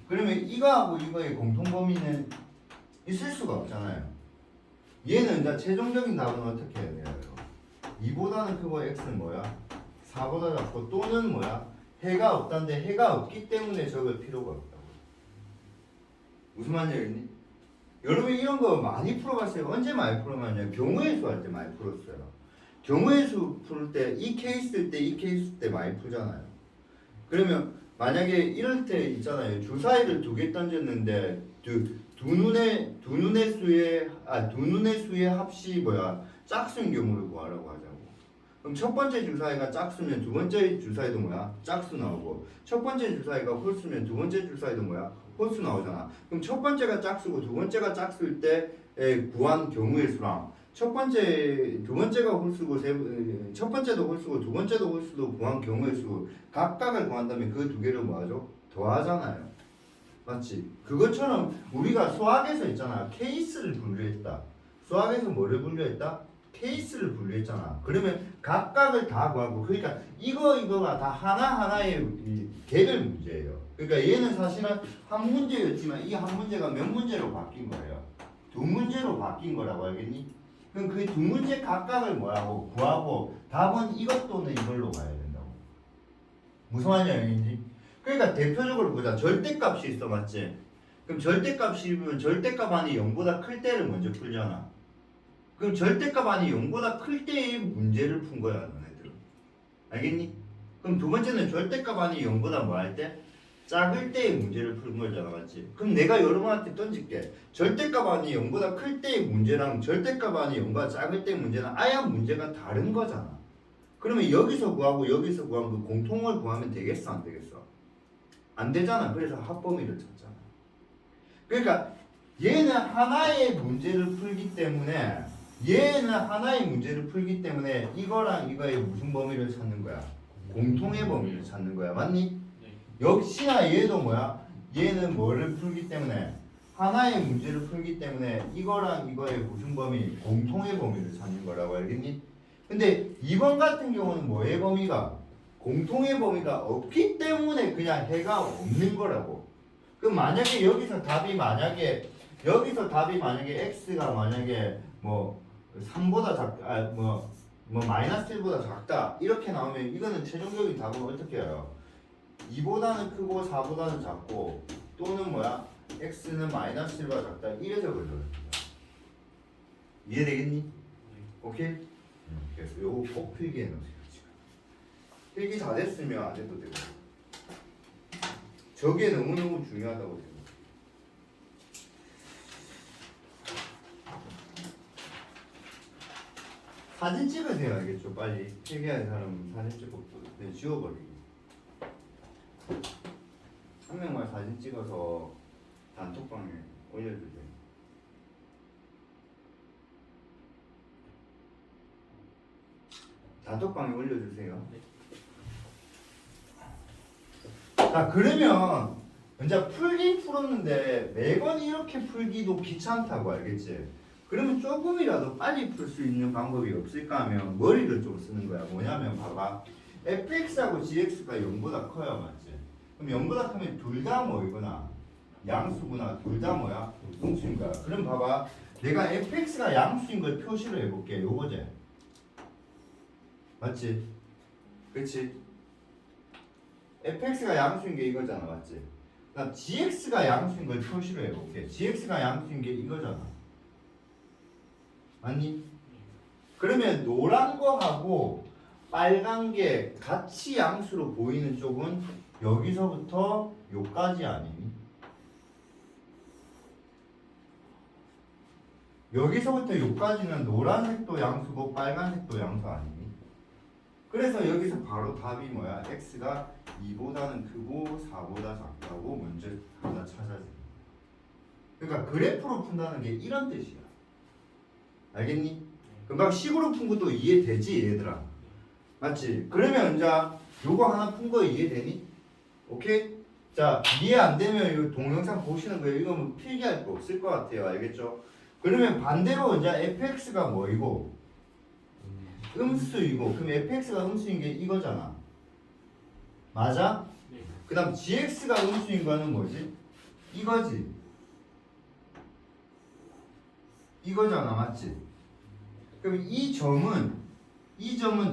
그러면 이거하고 이거의 공통범위는 있을 수가 없잖아요. 얘는 이제 최종적인 답은 어떻게 해야 돼요? 2보다는 크고 x는 뭐야? 4보다 작고 또는 뭐야? 해가 없다는데 해가 없기 때문에 적을 필요가 없다고. 무슨 말인지 알겠니? 여러분 이런 거 많이 풀어봤어요. 언제 많이 풀어봤냐? 경우의 수 할 때 많이 풀었어요. 경우의 수 풀 때 이 케이스 때 이 케이스 때 많이 풀잖아요. 그러면 만약에 이럴 때 있잖아요. 주사위를 2개 던졌는데 두 눈의 수의 합이 뭐야? 짝수인 경우를 구하라고 하자고. 그럼 첫 번째 주사위가 짝수면 두 번째 주사위도 뭐야? 짝수 나오고 첫 번째 주사위가 홀수면 두 번째 주사위도 뭐야? 홀수 나오잖아. 그럼 첫 번째가 짝수고 두 번째가 짝수일 때 구한 경우의 수랑 두 번째가 홀수고 첫 번째도 홀수고 두 번째도 홀수도 구한 경우의 수 각각을 구한다면 그 두 개를 뭐하죠? 더하잖아요. 맞지? 그것처럼 우리가 수학에서 있잖아. 케이스를 분류했다. 수학에서 뭐를 분류했다? 케이스를 분류했잖아. 그러면 각각을 다 구하고 그러니까 이거가 다 하나하나의 이 개별 문제예요. 그러니까 얘는 사실은 한 문제였지만 이 한 문제가 몇 문제로 바뀐 거예요. 두 문제로 바뀐 거라고 알겠니? 그럼 그 두 문제 각각을 뭐라고 구하고 답은 이것 또는 이걸로 가야 된다고. 무슨 말인지? 그러니까 대표적으로 보자. 절대값이 있어, 맞지? 그럼 절대값이면 절대값 안이 0보다 클 때를 먼저 풀잖아. 그럼 절대값 안이 0보다 클 때의 문제를 푼 거야, 너네들은. 알겠니? 그럼 두 번째는 절대값 안이 0보다 뭐 할 때? 작을 때의 문제를 푸는 거잖아, 맞지? 그럼 내가 여러분한테 던질게. 절대값 안이 0보다 클 때의 문제랑 절대값 안이 0보다 작을 때의 문제는 아예 문제가 다른 거잖아. 그러면 여기서 구하고 여기서 구하면 그 공통을 구하면 되겠어, 안 되겠어? 안 되잖아. 그래서 합범위를 찾잖아. 그러니까 얘는 하나의 문제를 풀기 때문에 이거랑 이거의 무슨 범위를 찾는 거야? 공통의 범위를 찾는 거야. 맞니? 네. 역시나 얘도 뭐야? 얘는 뭐를 풀기 때문에 하나의 문제를 풀기 때문에 이거랑 이거의 무슨 범위? 공통의 범위를 찾는 거라고 알겠니? 근데 2번 같은 경우는 뭐의 범위가? 공통의 범위가 없기 때문에 그냥 해가 없는 거라고. 그럼 만약에 여기서 답이 만약에 x가 만약에 뭐 3보다 마이너스 1보다 작다 이렇게 나오면 이거는 최종적인 답은 어떻게 해요? 2보다는 크고 4보다는 작고 또는 뭐야? x는 마이너스 1보다 작다 이래서 그려요. 이해되겠니? 오케이? 그래서 요거 꼭 필기해 놓으세요. 지금 필기 다 됐으면 안 해도 되고 저게 너무너무 중요하다고 생각해요. 사진 찍으세요. 알겠죠? 빨리 필기하는 사람은 사진 찍고 네, 지워버리기. 한 명만 사진 찍어서 단톡방에 올려주세요. 단톡방에 올려주세요. 자, 그러면 이제 풀긴 풀었는데 매번 이렇게 풀기도 귀찮다고 알겠지? 그러면 조금이라도 빨리 풀 수 있는 방법이 없을까 하면 머리를 좀 쓰는 거야. 뭐냐면 봐봐. fx하고 gx가 0보다 커요. 맞지? 그럼 0보다 크면 둘 다 뭐이구나? 양수구나. 둘 다 뭐야? 음수인 거야. 그럼 봐봐. 내가 fx가 양수인 걸 표시를 해볼게. 요거지? 맞지? 그치? fx가 양수인 게 이거잖아. 맞지? 그럼 gx가 양수인 걸 표시를 해볼게. gx가 양수인 게 이거잖아. 맞니? 그러면 노란 거하고 빨간 게 같이 양수로 보이는 쪽은 여기서부터 요까지 아니니? 여기서부터 요까지는 노란색도 양수고 빨간색도 양수 아니니? 그래서 여기서 바로 답이 뭐야? x가 2보다는 크고 4보다 작다고 먼저 하나 찾아야 돼. 그러니까 그래프로 푼다는 게 이런 뜻이야. 알겠니? 금방 식으로 푼 것도 이해되지 얘들아. 맞지? 그러면 이제 요거 하나 푼 거 이해되니? 오케이? 자, 이해 안 되면 이 동영상 보시는 거예요. 이거 뭐 필기할 거 없을 것 같아요. 알겠죠? 그러면 반대로 이제 fx가 뭐이고 음수이고 그럼 fx가 음수인 게 이거잖아. 맞아? 네. 그 다음 gx가 음수인 거는 뭐지? 이거지. 이거잖아. 맞지? 그럼 이 점은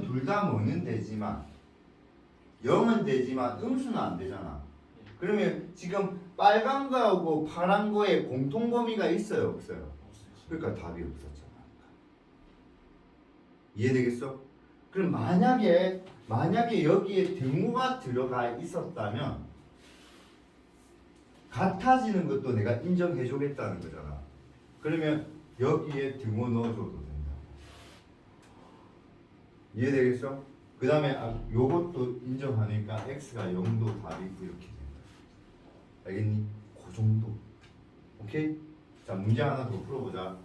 둘 다 뭐는 되지만 0은 되지만 음수는 안 되잖아. 그러면 지금 빨간 거하고 파란 거에 공통 범위가 있어요, 없어요? 그러니까 답이 없었잖아. 이해되겠어? 그럼 만약에 여기에 등호가 들어가 있었다면 같아지는 것도 내가 인정해 주겠다는 거잖아. 그러면 여기에 등호 넣어줘도 된다. 이해되겠어? 그 다음에 요것도 인정하니까 x가 0도 답이 이렇게 된다. 알겠니? 그 정도. 오케이? 자, 문제 하나 더 풀어보자.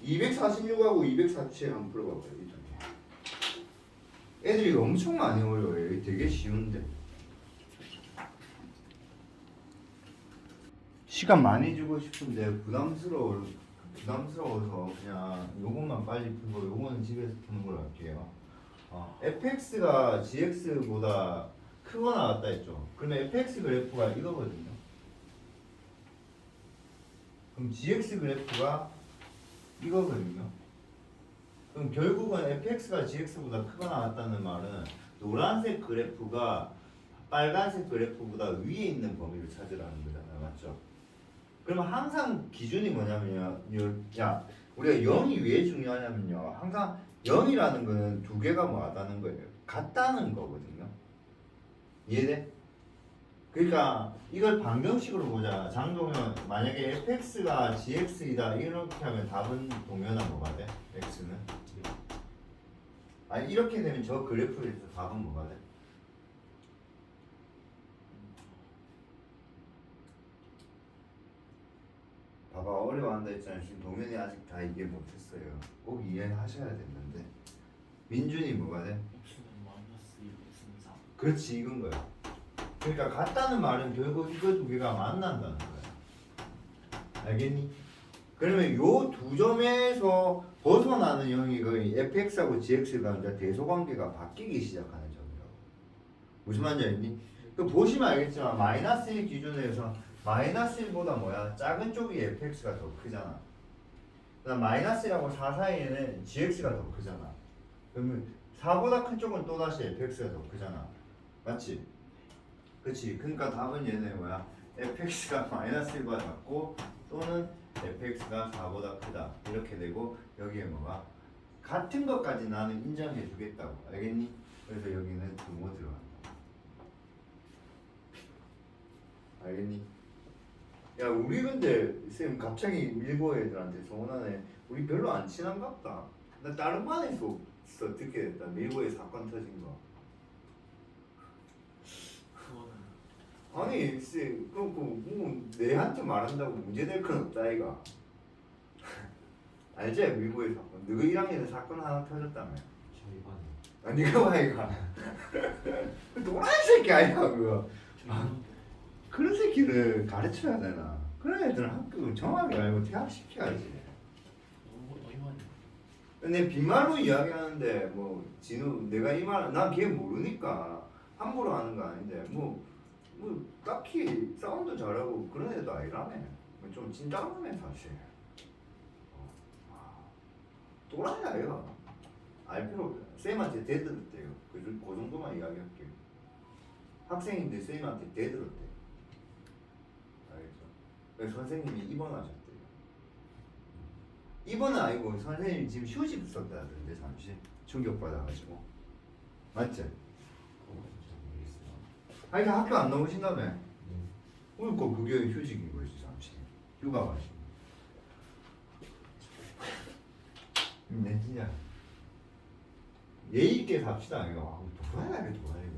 246하고 247 한번 풀어봐봐요. 이 두 개. 애들이 엄청 많이 어려워요. 되게 쉬운데. 시간 많이 주고 싶은데 부담스러워서 그냥 요것만 빨리 풀고 요거는 집에서 푸는 걸로 할게요. fx가 gx보다 크거나 같다 했죠. 그러면 fx 그래프가 이거거든요. 그럼 gx 그래프가 이거거든요. 그럼 결국은 fx가 gx보다 크거나 같다는 말은 노란색 그래프가 빨간색 그래프보다 위에 있는 범위를 찾으라는 거잖아요. 맞죠? 그러면 항상 기준이 뭐냐면요. 야, 우리가 0이 왜 중요하냐면요. 항상 0이라는 거는 두 개가 뭐하다는 거예요. 같다는 거거든요. 이해돼? 그러니까 이걸 방정식으로 보자. 장동현 만약에 fx가 gx이다 이렇게 하면 답은 동현아 뭐가 돼? x는? 아니 이렇게 되면 저 그래프에서 답은 뭐가 돼? 봐봐 어려워한다 했잖아요. 지금 동현이 아직 다 이해 못했어요. 꼭 이해하셔야 되는데 민준이 뭐가 돼? x는 마이너스 1, x는 4. 그렇지 이건 거야. 그러니까 같다는 말은 결국 이거 두 개가 만난다는 거야. 알겠니? 그러면 요 두 점에서 벗어나는 영이 거의 fx하고 gx가 이제 대소관계가 바뀌기 시작하는 점이라고. 무슨 말인지 알겠니? 그 보시면 알겠지만 마이너스 1 기준에서 마이너스 1보다 뭐야? 작은 쪽이 fx가 더 크잖아. 그다음 마이너스 1하고 4 사이에는 gx가 더 크잖아. 그러면 4보다 큰 쪽은 또다시 fx가 더 크잖아. 맞지? 그치? 그러니까 답은 얘네 뭐야? fx가 마이너스 1보다 작고 또는 fx가 4보다 크다. 이렇게 되고 여기에 뭐가? 같은 것까지 나는 인정해 주겠다고. 알겠니? 그래서 여기는 등호 들어간다. 알겠니? 야 우리 근데 쌤 갑자기 밀고 애들한테 서운하네. 우리 별로 안 친한갑다. 나 다른 반에서 듣게 됐다. 밀고에 사건 터진 거. 그거는 아니 쌤 그럼 뭐 내한테 말한다고 문제될 건 없다 이가. 알지? 밀고에 사건. 너희 1학년에 사건 하나 터졌다며. 저희 반에 아 니가 봐 이가. 노란 새끼 아니야 그거. 그런 새끼를 가르쳐야 되나? 그런 애들은 학교 정확히 알고 퇴학시켜야지. 너무 많이. 근데 빈말로 이야기하는데 뭐 진우 내가 이 말 난 걔 모르니까 함부로 하는 거 아닌데 뭐 딱히 싸움도 잘하고 그런 애도 아니라며. 좀 진짜로네 사실. 또라이야 얘가. 알 필요 없어. 쌤한테 대들었대요. 그 정도만 이야기할게요. 학생인데 쌤한테 대들었대. 알겠죠? 그래서 선생님이 입원하셨대요. 입원은 아니고 선생님이 지금 휴직 썼다던데 잠시 충격받아가지고. 맞지? 그거 잘 모르겠어요. 아니 학교 안 나오신다며? 그러니까 그게 휴직인 거지 잠시. 휴가 가시고. 내 진짜 예의 있게 삽시다 이거. 도라이야 도라이가.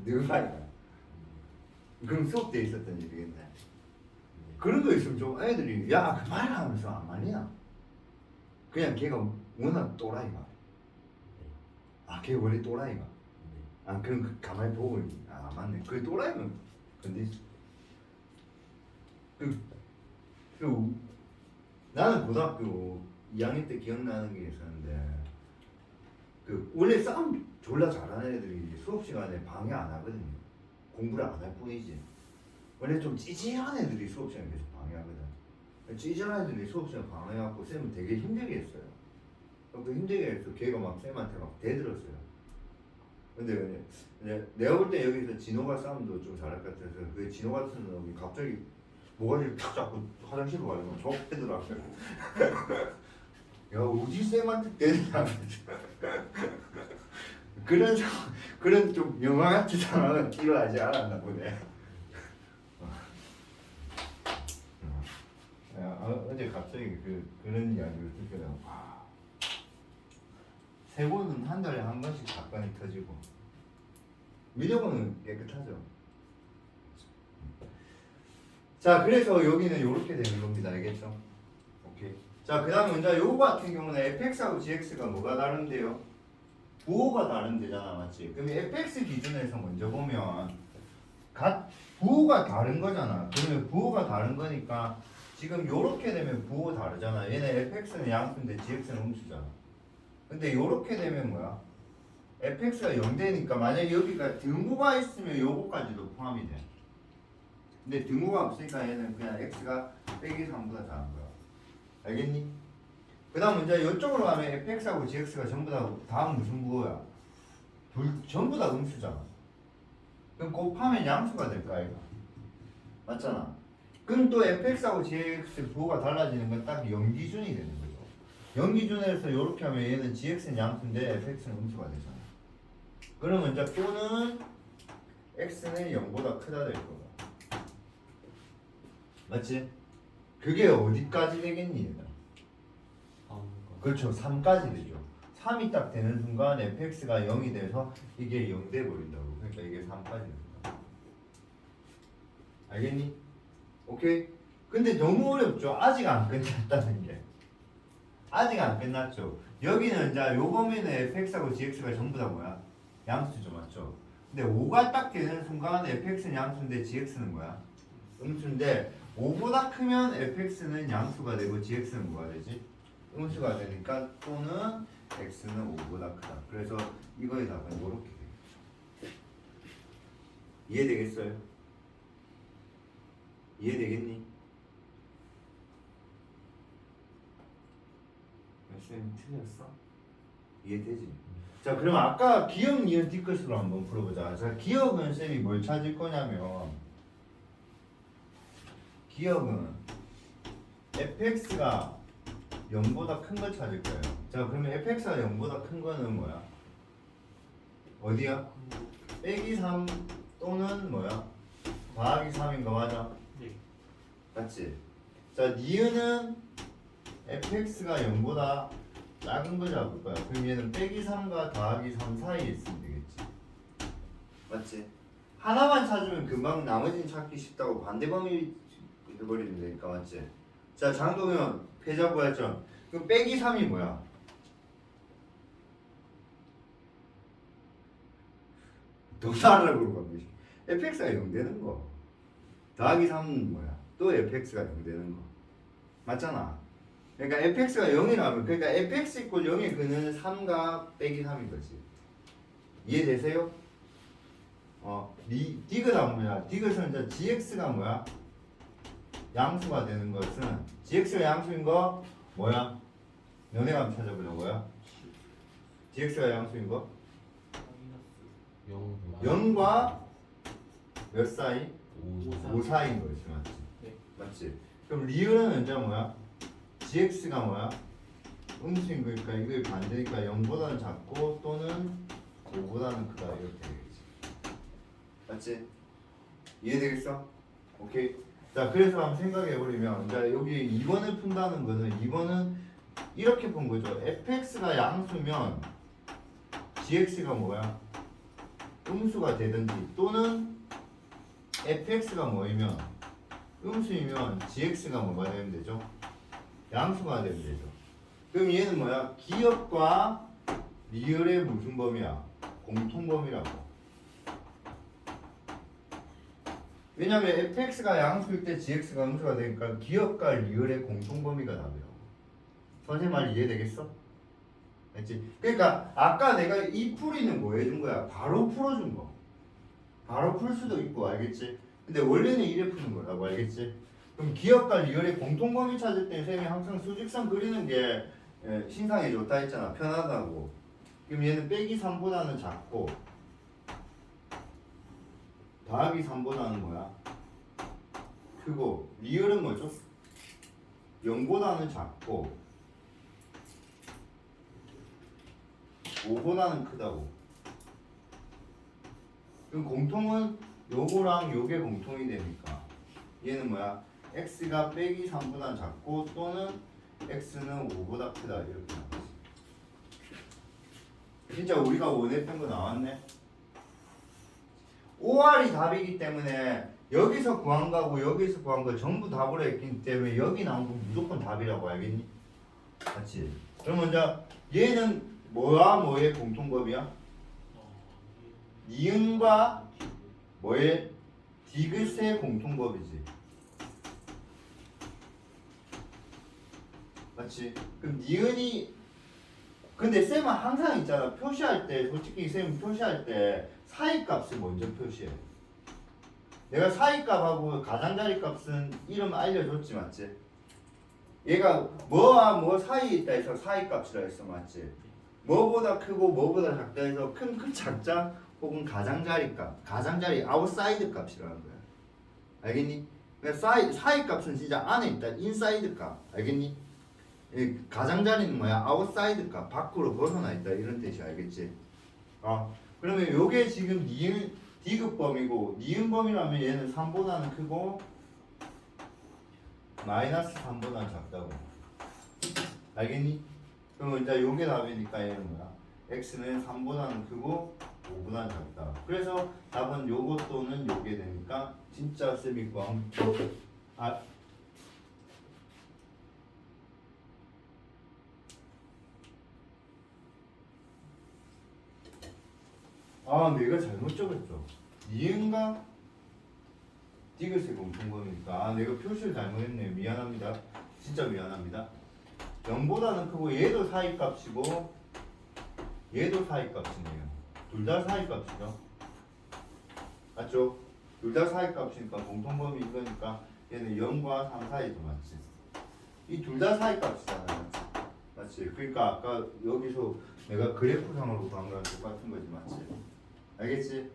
너가 그럼 수업 때 있었던 일이겠네. 그런 거 있으면 좀 애들이 야 그 말 하면서 안 말이야. 그냥 걔가 워낙 또라이가. 아 걔 원래 또라이가. 아 그럼 그 가만히 보고 아 맞네. 그 또라이면 근데 그 나는 고등학교 2학년 때 기억나는 게 있었는데 그 원래 싸움 졸라 잘하는 애들이 수업 시간에 방해 안 하거든요. 공부를 안 할 뿐이지. 원래 좀 찌질한 애들이 수업 시간에 계속 방해하거든. 찌질한 애들이 수업 시간에 방해하고 쌤은 되게 힘들게 했어요. 그 힘들게 해서 걔가 막 쌤한테 막 대들었어요. 근데 내가 볼 때 여기서 진호가 싸움도 좀 잘할 것 같아서 그 진호 같은 놈이 갑자기 모가지를 탁 잡고 화장실로 가려고 저 패더라고요. 야 우지 쌤한테 대들라. 그런 좀 영화 같은 상황은 일어나지 않았나 보네. 어제 갑자기 그런 이야기를 듣게 되고 세고는 한 달에 한 번씩 사건이 터지고 미력은 깨끗하죠. 자 그래서 여기는 이렇게 되는 겁니다. 알겠죠? 오케이. 자 그 다음 먼저 요거 같은 경우는 fx하고 gx가 뭐가 다른데요? 부호가 다른데잖아 맞지? 그럼 fx 기준에서 먼저 보면 부호가 다른 거잖아. 그러면 부호가 다른 거니까 지금 요렇게 되면 부호 다르잖아. 얘네 fx는 양수인데 gx는 음수잖아. 근데 요렇게 되면 뭐야? fx가 0되니까 만약에 여기가 등호가 있으면 요거까지도 포함이 돼. 근데 등호가 없으니까 얘는 그냥 x가 빼기 3보다 작은 거야. 알겠니? 그 다음 이제 이쪽으로 가면 fx하고 gx가 전부 다 무슨 부호야? 전부 다 음수잖아. 그럼 곱하면 양수가 될까 이거? 맞잖아. 그럼 또 fx하고 gx 부호가 달라지는 건 딱 0기준이 되는 거죠. 0기준에서 이렇게 하면 얘는 gx는 양수인데 fx는 음수가 되잖아. 그러면 이제 또는 x는 0보다 크다 될 거다. 맞지? 그게 어디까지 되겠니 얘들아? 그렇죠. 3까지 되죠. 3이 딱 되는 순간 fx가 0이 돼서 이게 0 돼 버린다고. 그러니까 이게 3까지 된다. 알겠니? 오케이? 근데 너무 어렵죠. 아직 안 끝났다는 게. 아직 안 끝났죠. 여기는 이제 요 범위는 fx하고 gx가 전부 다 뭐야? 양수죠. 맞죠? 근데 5가 딱 되는 순간 fx는 양수인데 gx는 뭐야? 음수인데 5보다 크면 fx는 양수가 되고 gx는 뭐가 되지? 음수가 되니까 또는 x는 5보다 크다. 그래서 이거의 답은 이렇게 되겠죠. 이해되겠어요? 이해되겠니? 쌤 틀렸어? 이해되지? 자, 그럼 아까 기억, 니은, 뒤끝으로 한번 풀어보자. 자, 기억은 쌤이 뭘 찾을 거냐면 기억은 fx가 0보다 큰 걸 찾을 거예요. 자, 그러면 fx가 0보다 큰 거는 뭐야? 어디야? 빼기 3 또는 뭐야? 더하기 3인 거 맞아? 네. 맞지? 자, 니은은 fx가 0보다 작은 거 잡을 거야. 그럼 얘는 빼기 3과 더하기 3 사이에 있으면 되겠지. 맞지? 하나만 찾으면 금방 나머지는 찾기 쉽다고 반대 범위 해버리면 되니까. 맞지? 자, 장도면 패자 부활점. 그럼 빼기 3이 뭐야? 도달하고 가면 fx가 0 되는 거. 더하기 3은 뭐야? 또 fx가 0 되는 거. 맞잖아. 그러니까 fx가 0이라면 그러니까 fx 이꼴 0의 근은 3과 빼기 3인 거지. 이해되세요? 디귿 안 뭐야? 디귿은 이제 gx가 뭐야? 양수가 되는 것은 gx가 양수인 거 뭐야? 너네가 한번 찾아보자고요. gx가 양수인 거? 마이너스 0과 몇 사이? 5 5 사이인 거지. 맞지? 네. 맞지? 그럼 리을은 이제 뭐야? gx가 뭐야? 음수인 거니까 이게 반대니까 0보다는 작고 또는 5보다는 크다 이렇게 되겠지. 맞지? 이해되겠어? 오케이. 자, 그래서 한번 생각해보면 자, 여기 2번을 푼다는 거는 2번은 이렇게 푼 거죠. fx가 양수면 gx가 뭐야? 음수가 되든지 또는 fx가 뭐이면 음수이면 gx가 뭐가 되면 되죠? 양수가 되면 되죠. 그럼 얘는 뭐야? 기억과 리을의 무슨 범위야? 공통범위라고. 왜냐면 fx가 양수일 때 gx가 음수가 되니까 기억과 리을의 공통범위가 답이라고. 선생님 말 이해되겠어? 알지? 그러니까 아까 내가 이 풀이는 뭐 해준 거야? 바로 풀어준 거. 바로 풀 수도 있고 알겠지? 근데 원래는 이래 푸는 거라고 알겠지? 그럼 기억과 리을의 공통범위 찾을 때 쌤이 항상 수직선 그리는 게 신상에 좋다 했잖아. 편하다고. 그럼 얘는 빼기 3보다는 작고 더하기 3보다는 뭐야? 크고 리을은 뭐죠? 0보다는 작고 5보다는 크다고. 그럼 공통은 요거랑 요게 공통이 되니까 얘는 뭐야? x가 빼기 3보다 작고 또는 x는 5보다 크다 이렇게 나오지. 진짜 우리가 원했던 거 나왔네. 5R이 답이기 때문에 여기서 구한 거하고 여기서 구한 거 전부 답으로 했기 때문에 여기 나온 거 무조건 답이라고 알겠니? 맞지? 그럼 먼저 얘는 뭐와 뭐의 공통법이야? 니은과 뭐의 디귿의 공통법이지. 맞지? 그럼 니은이 근데 쌤은 항상 있잖아. 표시할 때 솔직히 쌤은 표시할 때 사이값을 먼저 표시해. 내가 사이값하고 가장자리 값은 이름 알려줬지 맞지? 얘가 뭐와 뭐 사이에 있다 해서 사이값이라 했어 맞지? 뭐보다 크고 뭐보다 작다 해서 큰 작자 혹은 가장자리 값 가장자리 아웃사이드 값이라는 거야. 알겠니? 그러니까 사이 값은 진짜 안에 있다. 인사이드 값 알겠니? 가장자리는 뭐야? 아웃사이드 값 밖으로 벗어나 있다 이런 뜻이 알겠지? 그러면 요게 지금 니은 디귿범이고 니은범이라면 얘는 3보다는 크고 마이너스 3보다는 작다고. 알겠니? 그럼 이제 요게 답이니까 얘는 뭐야? x는 3보다는 크고 5보다는 작다. 그래서 답은 요것 또는 요게 되니까 진짜 쌤이 광표 내가 잘못 적었죠. 니은과 디귿의 공통범위니까 내가 표시를 잘못했네요. 미안합니다. 진짜 미안합니다. 0보다는 크고 얘도 사이값이고 얘도 사이값이네요. 둘 다 사이값이죠. 맞죠? 둘 다 사이값이니까 공통범위 이거니까 얘는 0과 3 사이도 맞지. 이 둘 다 사이값이잖아요. 맞지? 그러니까 아까 여기서 내가 그래프상으로 구한 거랑 똑같은 거지 맞지? 알겠지?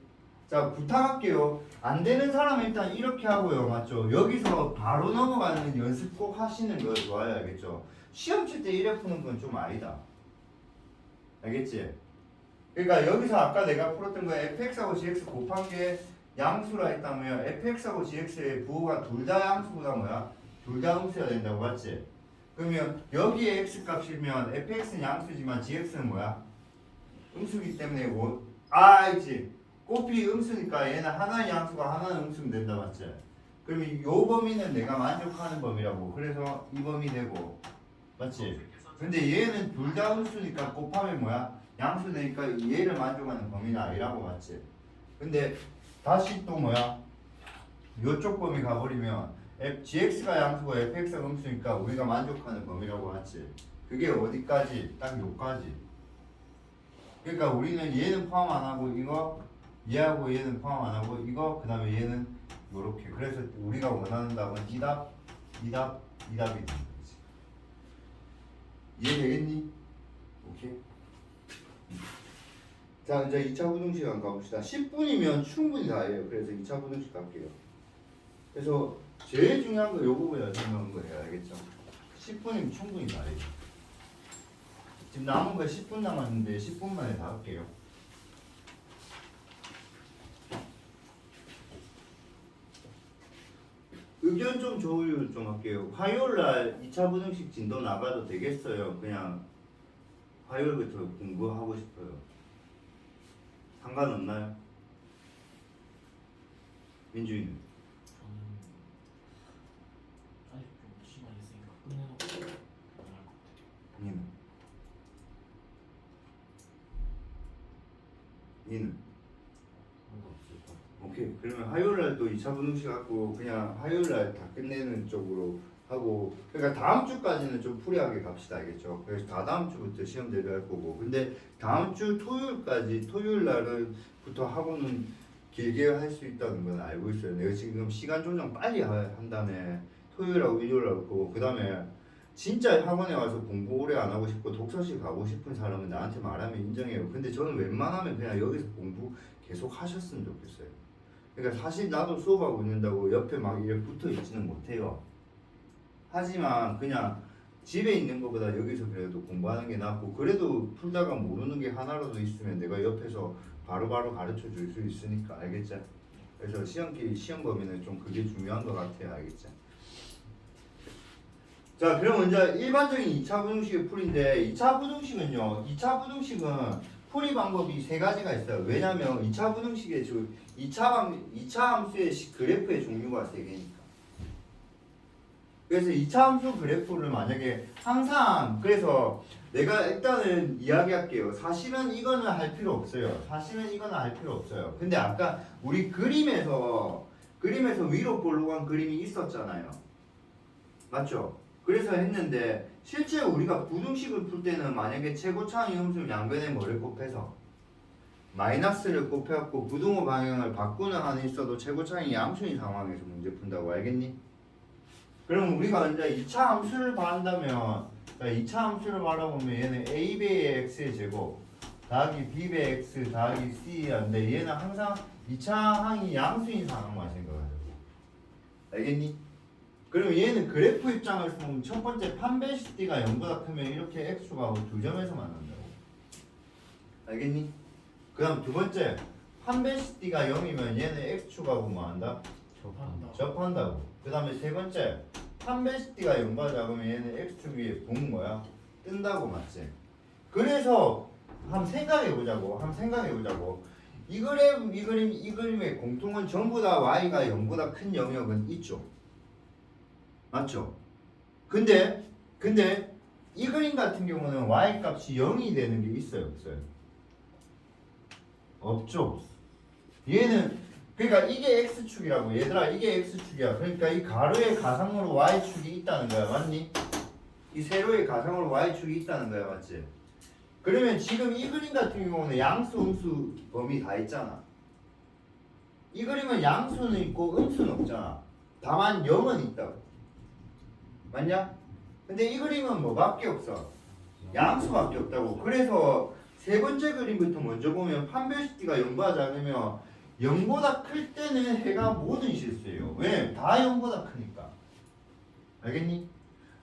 자 부탁할게요. 안 되는 사람은 일단 이렇게 하고요. 맞죠? 여기서 바로 넘어가는 연습 꼭 하시는 거 좋아요. 알겠죠? 시험 칠 때 이래 푸는 건 좀 아니다. 알겠지? 그러니까 여기서 아까 내가 풀었던 거 fx하고 gx 곱한 게 양수라 했다면 fx하고 gx의 부호가 둘 다 양수보다 뭐야? 둘 다 음수여야 된다고 맞지? 그러면 여기에 x 값이면 fx는 양수지만 gx는 뭐야? 음수기 때문에 있지. 곱이 음수니까 얘는 하나의 양수가 하나는 음수면 된다 맞지? 그러면 요 범위는 내가 만족하는 범위라고. 그래서 이 범위 되고 맞지? 근데 얘는 둘 다 음수니까 곱하면 뭐야? 양수 되니까 얘를 만족하는 범위는 아니라고 맞지? 근데 다시 또 뭐야? 요쪽 범위 가버리면 gx가 양수고 fx가 음수니까 우리가 만족하는 범위라고 맞지? 그게 어디까지? 딱 요까지. 그러니까 우리는 얘는 포함 안 하고 이거 얘하고 얘는 포함 안 하고 이거 그 다음에 얘는 요렇게. 그래서 우리가 원하는 답은 이 답이 되는 거지. 이해되겠니? 오케이. 자 이제 2차 부등식 가봅시다. 10분이면 충분히 다 해요. 그래서 2차 부등식 갈게요. 그래서 제일 중요한 거 요 부분이라 생각하는 거예요. 알겠죠? 10분이면 충분히 다 해요. 지금 남은 거 10분 남았는데 10분 만에 다 할게요. 의견 좀 조율 좀 할게요. 화요일날 2차 부등식 진도 나가도 되겠어요? 그냥 화요일부터 공부하고 싶어요. 상관없나요? 민주이는? 저는 아직 좀 시간 있으니까 끝내놓고 안할 것 같아요. 니는? 상관없을 것 같아요. 오케이. 그러면 화요일날 또 2차 부등식 갖고 그냥 화요일날 다 끝내는 쪽으로 하고, 그러니까 다음 주까지는 좀 프리하게 갑시다. 알겠죠? 그래서 다다음 주부터 시험 대비할 거고, 근데 다음 주 토요일 날부터 학원은 길게 할 수 있다는 건 알고 있어요. 내가 지금 시간 조정 빨리 한 다음에 토요일하고 일요일하고 거고, 그 다음에 진짜 학원에 와서 공부 오래 안 하고 싶고 독서실 가고 싶은 사람은 나한테 말하면 인정해요. 근데 저는 웬만하면 그냥 여기서 공부 계속 하셨으면 좋겠어요. 그러니까 사실 나도 수업하고 있는다고 옆에 막 이렇게 붙어 있지는 못해요. 하지만 그냥 집에 있는 것보다 여기서 그래도 공부하는 게 낫고, 그래도 풀다가 모르는 게 하나라도 있으면 내가 옆에서 바로바로 가르쳐 줄 수 있으니까. 알겠죠? 그래서 시험 범위는 좀 그게 중요한 것 같아요. 알겠죠? 자, 그럼 이제 일반적인 2차 부등식의 풀인데, 2차 부등식은요, 2차 부등식은 풀이 방법이 세 가지가 있어요. 왜냐면 2차 부등식의 2차 함수의 그래프의 종류가 세 개니까. 그래서 2차 함수 그래프를 만약에 항상, 그래서 내가 일단은 이야기할게요. 사실은 이거는 할 필요 없어요. 근데 아까 우리 그림에서 그림에서 위로 볼로 간 그림이 있었잖아요. 맞죠? 그래서 했는데 실제 우리가 부등식을 풀 때는 만약에 최고차항 함수를 양변에 뭐를 곱해서 마이너스를 곱해갖고 부등호 방향을 바꾸는 한이 있어도 최고차항이 양수인 상황에서 문제 푼다고 알겠니? 그럼 우리가 이제 2차 함수를 봐한다면 2차 함수를 바라보면 얘는 a배의 x의 제곱 더하기 b배의 x 더하기 c인데 얘는 항상 2차 항이 양수인 상황만 생각하자고. 알겠니? 그러면 얘는 그래프 입장에서 보면 첫 번째 판별식 d가 0보다 크면 이렇게 x축하고 두 점에서 만난다고. 알겠니? 그 다음 두 번째 판별식 d가 0이면 얘는 x축하고 뭐한다? 접한다고. 그 다음에 세 번째 판별식 d가 0보다 작으면 얘는 x축 위에 붕 뭐야? 뜬다고. 맞지? 그래서 한번 생각해보자고. 이 그림의 공통은 전부 다 y가 0보다 큰 영역은 있죠. 맞죠? 근데 이 그림 같은 경우는 y 값이 0이 되는 게 있어요, 없어요? 없죠. 얘는 그러니까 이게 x축이라고. 얘들아 이게 x축이야. 그러니까 이 가로의 가상으로 y축이 있다는 거야. 맞니? 이 세로의 가상으로 y축이 있다는 거야. 맞지? 그러면 지금 이 그림 같은 경우는 양수, 음수 범위 다 있잖아. 이 그림은 양수는 있고 음수는 없잖아. 다만 0은 있다고. 맞냐? 근데 이 그림은 뭐밖에 없어? 양수밖에 없다고. 그래서 세 번째 그림부터 먼저 보면 판별식 d가 0보다 작으면 0보다 클 때는 해가 모든 실수예요. 왜? 다 0보다 크니까. 알겠니?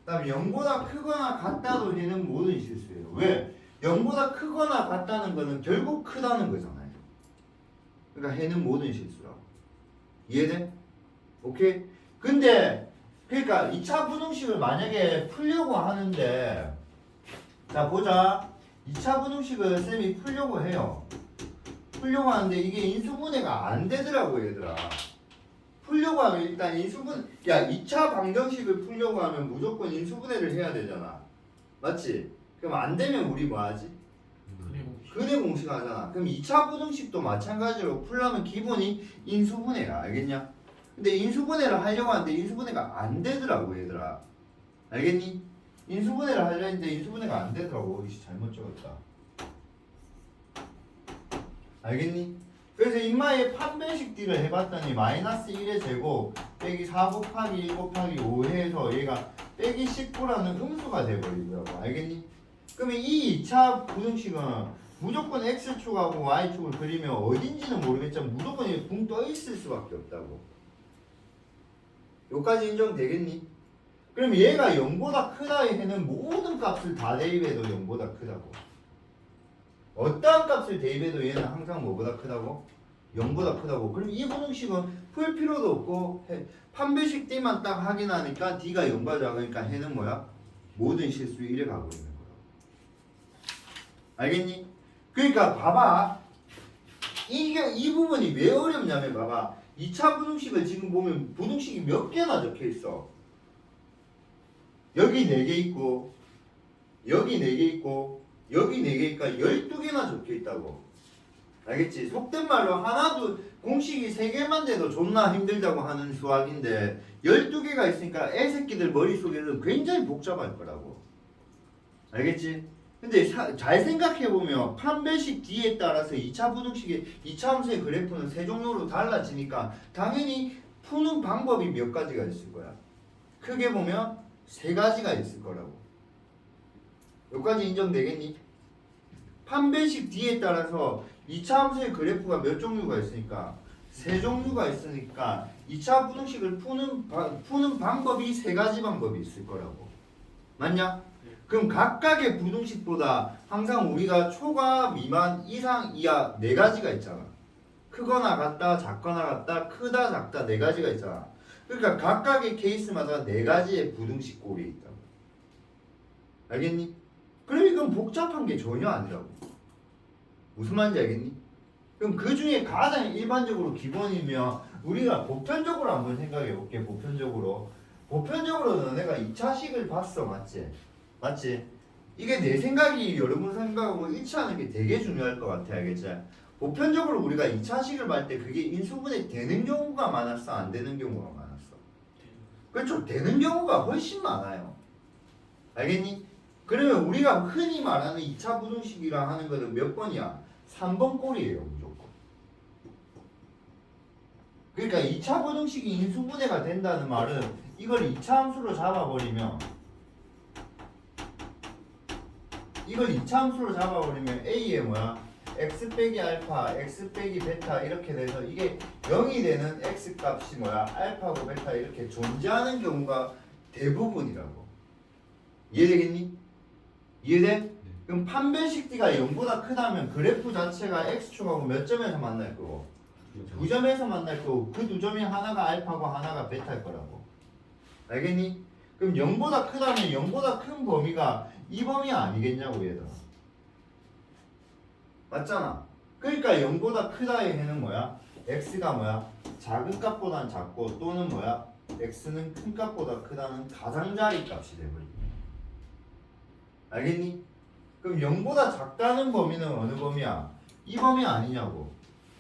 그 다음에 0보다 크거나 같다도 해는 모든 실수예요. 왜? 0보다 크거나 같다는 거는 결국 크다는 거잖아요. 그러니까 해는 모든 실수라고. 이해돼? 오케이? 근데 그러니까 2차 부등식을 만약에 풀려고 하는데 자 보자. 2차 부등식을 쌤이 풀려고 해요. 풀려고 하는데 이게 인수분해가 안 되더라고 얘들아. 풀려고 하면 일단 야 2차 방정식을 풀려고 하면 무조건 인수분해를 해야 되잖아. 맞지? 그럼 안 되면 우리 뭐 하지? 근해 공식 하잖아. 그럼 2차 부등식도 마찬가지로 풀려면 기본이 인수분해야. 알겠냐? 근데 인수분해를 하려고 하는데 인수분해가 안 되더라고 얘들아. 알겠니? 인수분해를 하려 했는데 인수분해가 안 되더라고. 이씨 잘못 적었다. 알겠니? 그래서 인마의 판별식 d를 해봤더니 마이너스 1의 제곱 빼기 4 곱하기 1 곱하기 5 해서 얘가 빼기 19라는 음수가 돼버리더라고. 알겠니? 그러면 이 2차 부등식은 무조건 x축하고 y축을 그리면 어딘지는 모르겠지만 무조건 이게 붕 떠 있을 수밖에 없다고. 여기까지 인정되겠니? 그럼 얘가 0보다 크다에 해는 모든 값을 다 대입해도 0보다 크다고. 어떠한 값을 대입해도 얘는 항상 뭐보다 크다고? 0보다 크다고. 그럼 이 부등식은 풀 필요도 없고 판별식 d만 딱 확인하니까 d가 0보다 작으니까 해는 뭐야? 모든 실수 1에 가고 있는 거라고. 알겠니? 그러니까 봐봐. 이 부분이 왜 어렵냐면 봐봐. 2차 부등식을 지금 보면 부등식이 몇 개나 적혀 있어. 여기 4개 있고 여기 4개 있고 여기 4개 있으니까 12개나 적혀 있다고. 알겠지? 속된 말로 하나도 공식이 3개만 돼도 존나 힘들다고 하는 수학인데 12개가 있으니까 애새끼들 머릿속에는 굉장히 복잡할 거라고. 알겠지? 근데 잘 생각해보면 판별식 d에 따라서 2차 부등식의 2차 함수의 그래프는 세 종류로 달라지니까 당연히 푸는 방법이 몇 가지가 있을 거야. 크게 보면 3가지가 있을 거라고. 여기까지 인정되겠니? 판별식 d에 따라서 2차 함수의 그래프가 몇 종류가 있으니까 3종류가 있으니까 2차 부등식을 푸는 방법이 3가지 방법이 있을 거라고. 맞냐? 그럼 각각의 부등식보다 항상 우리가 초과, 미만, 이상, 이하 4가지가 있잖아. 크거나 같다, 작거나 같다, 크다, 작다 4가지가 있잖아. 그러니까 각각의 케이스마다 4가지의 부등식 꼴이 있다고. 알겠니? 그럼 이건 복잡한 게 전혀 아니라고. 무슨 말인지 알겠니? 그럼 그 중에 가장 일반적으로 기본이면 우리가 보편적으로 한번 생각해 볼게. 보편적으로 너네가 2차식을 봤어. 맞지? 맞지? 이게 내 생각이 여러분 생각하고 일치하는 게 되게 중요할 것 같아. 알겠지? 보편적으로 우리가 2차식을 볼 때 그게 인수분해 되는 경우가 많았어, 안 되는 경우가 많았어? 그렇죠. 되는 경우가 훨씬 많아요. 알겠니? 그러면 우리가 흔히 말하는 2차 부등식이라 하는 거는 몇 번이야? 3번 꼴이에요, 무조건. 그러니까 2차 부등식이 인수분해가 된다는 말은 이걸 2차 함수로 잡아버리면 A에 뭐야? x 빼기 알파, x 빼기 베타 이렇게 돼서 이게 0이 되는 x 값이 뭐야? 알파고 베타 이렇게 존재하는 경우가 대부분이라고. 이해되겠니? 이해돼? 그럼 판별식 D가 0보다 크다면 그래프 자체가 x축하고 몇 점에서 만날 거고? 2점에서 만날 거고 그 2점이 하나가 알파고 하나가 베타일 거라고. 알겠니? 그럼 0보다 크다면 0보다 큰 범위가 이 범위 아니겠냐고 얘들아. 맞잖아. 그러니까 0보다 크다의 해는 뭐야? x가 뭐야? 작은 값보다는 작고 또는 뭐야? x는 큰 값보다 크다는 가장자리 값이 돼버린다. 알겠니? 그럼 0보다 작다는 범위는 어느 범위야? 이 범위 아니냐고.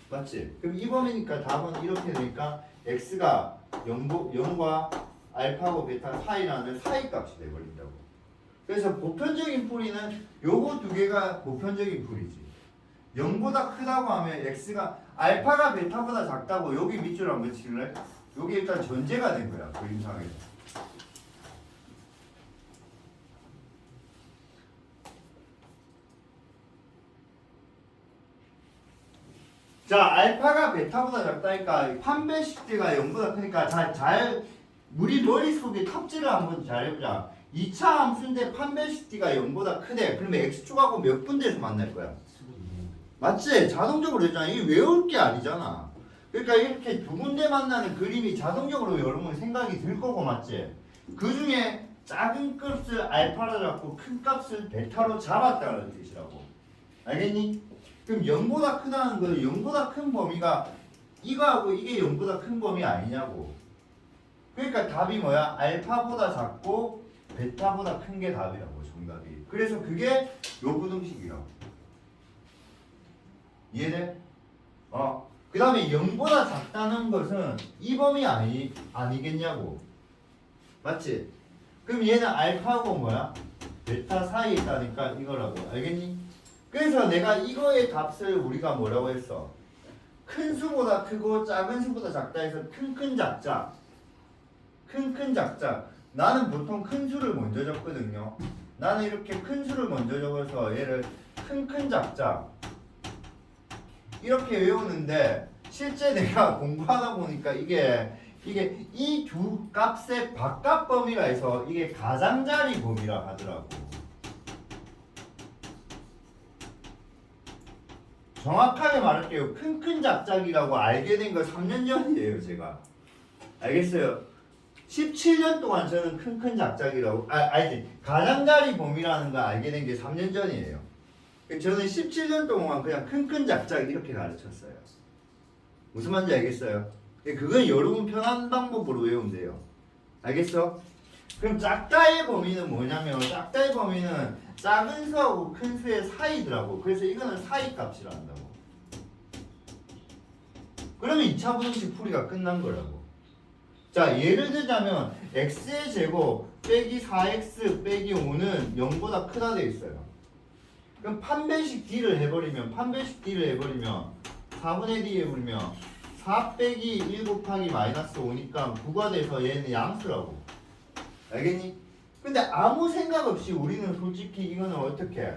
맞지? 그럼 이 범위니까 답은 이렇게 되니까 x가 0과 알파고 베타 사이라는 사이 값이 돼버린다고. 그래서 보편적인 풀이는 요거 두 개가 보편적인 풀이지. 0보다 크다고 하면 x가 알파가 베타보다 작다고 여기 밑줄 한번 칠래? 요게 일단 전제가 된 거야 그림상에서. 자, 알파가 베타보다 작다니까 판별식 D가 0보다 크니까 잘 우리 머릿속에 탑재를 한번 잘 해보자. 2차 함수인데 판별식 D가 0보다 크대. 그러면 x축하고 몇 군데에서 만날 거야? 맞지? 자동적으로 되잖아. 이게 외울 게 아니잖아. 그러니까 이렇게 두 군데 만나는 그림이 자동적으로 여러분 생각이 들 거고, 맞지? 그 중에 작은 값을 알파로 잡고 큰 값을 베타로 잡았다는 뜻이라고. 알겠니? 그럼 0보다 크다는 건 0보다 큰 범위가 이거하고 이게 0보다 큰 범위 아니냐고. 그러니까 답이 뭐야? 알파보다 작고 베타보다 큰 게 답이라고, 정답이. 그래서 그게 요 부등식이라고. 이해돼? 그 다음에 0보다 작다는 것은 이 범위 아니겠냐고. 맞지? 그럼 얘는 알파고 뭐야? 베타 사이에 있다니까 이거라고. 알겠니? 그래서 내가 이거의 값을 우리가 뭐라고 했어? 큰 수보다 크고 작은 수보다 작다 해서 큰 작자. 큰 작자. 나는 보통 큰 수를 먼저 적거든요. 나는 이렇게 큰 수를 먼저 적어서 얘를 큰 작자 이렇게 외우는데 실제 내가 공부하다 보니까 이게 이 두 값의 바깥 범위가 있어. 이게 가장자리 범위라 하더라고. 정확하게 말할게요. 큰 작작이라고 알게 된 거 3년 전이에요, 제가. 알겠어요? 17년 동안 저는 큰 작작이라고 아니지 가장자리 범위라는 거 알게 된 게 3년 전이에요. 저는 17년 동안 그냥 큰 작작 이렇게 가르쳤어요. 무슨 말인지 알겠어요? 그건 여러분 편한 방법으로 외우면 돼요. 알겠어? 그럼 작다의 범위는 뭐냐면 작다의 범위는 작은 수하고 큰 수의 사이더라고. 그래서 이거는 사이 값이라 한다고. 그러면 2차 부등식 풀이가 끝난 거라고. 자, 예를 들자면 x의 제곱 빼기 4x 빼기 5는 0보다 크다 돼 있어요. 그럼 판별식 D를 해버리면 4분의 D 해버리면 4 빼기 1 곱하기 마이너스 5니까 9가 돼서 얘는 양수라고. 알겠니? 근데 아무 생각 없이 우리는 솔직히 이거는 어떻게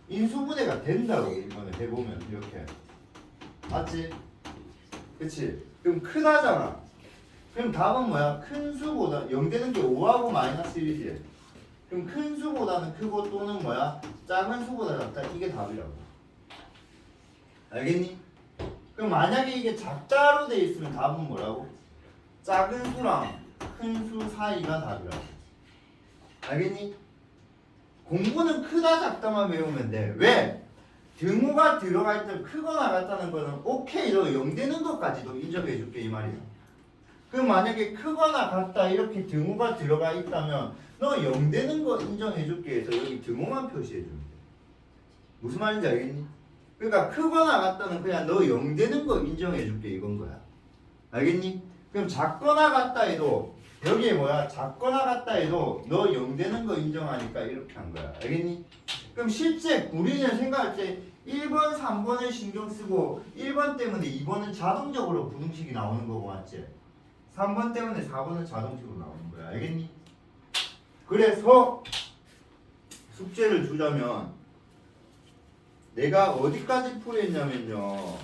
인수분해가 된다고 이거는 해보면 이렇게. 맞지? 그치? 그럼 크다잖아. 그럼 답은 뭐야? 큰 수보다 0 되는 게 5하고 마이너스 1이지. 그럼 큰 수보다는 크고 또는 뭐야? 작은 수보다 작다. 이게 답이라고. 알겠니? 그럼 만약에 이게 작다로 돼 있으면 답은 뭐라고? 작은 수랑 큰 수 사이가 답이라고. 알겠니? 공부는 크다 작다만 외우면 돼. 왜? 등호가 들어갈 때 크거나 같다는 거는 오케이 너 0 되는 것까지도 인정해 줄게 이 말이야. 그럼 만약에 크거나 같다 이렇게 등호가 들어가 있다면 너 0 되는 거 인정해 줄게 해서 여기 등호만 표시해 주면 돼. 무슨 말인지 알겠니? 그러니까 크거나 같다는 그냥 너 0 되는 거 인정해줄게 이건 거야. 알겠니? 그럼 작거나 같다 해도 여기에 뭐야? 작거나 같다 해도 너 0 되는 거 인정하니까 이렇게 한 거야. 알겠니? 그럼 실제 우리는 생각할 때 1번, 3번을 신경 쓰고 1번 때문에 2번은 자동적으로 부등식이 나오는 거고 맞지? 3번 때문에 4번은 자동식으로 나오는 거야. 알겠니? 그래서 숙제를 주자면 내가 어디까지 풀이했냐면요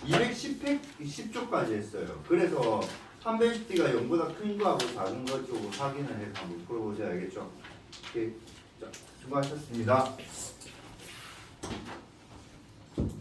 210조까지 했어요. 그래서 판별식비가 0보다 큰 거하고 작은 거 쪽으로 확인을 해서 한번 풀어보셔야 알겠죠? 오케이. 자, 수고하셨습니다.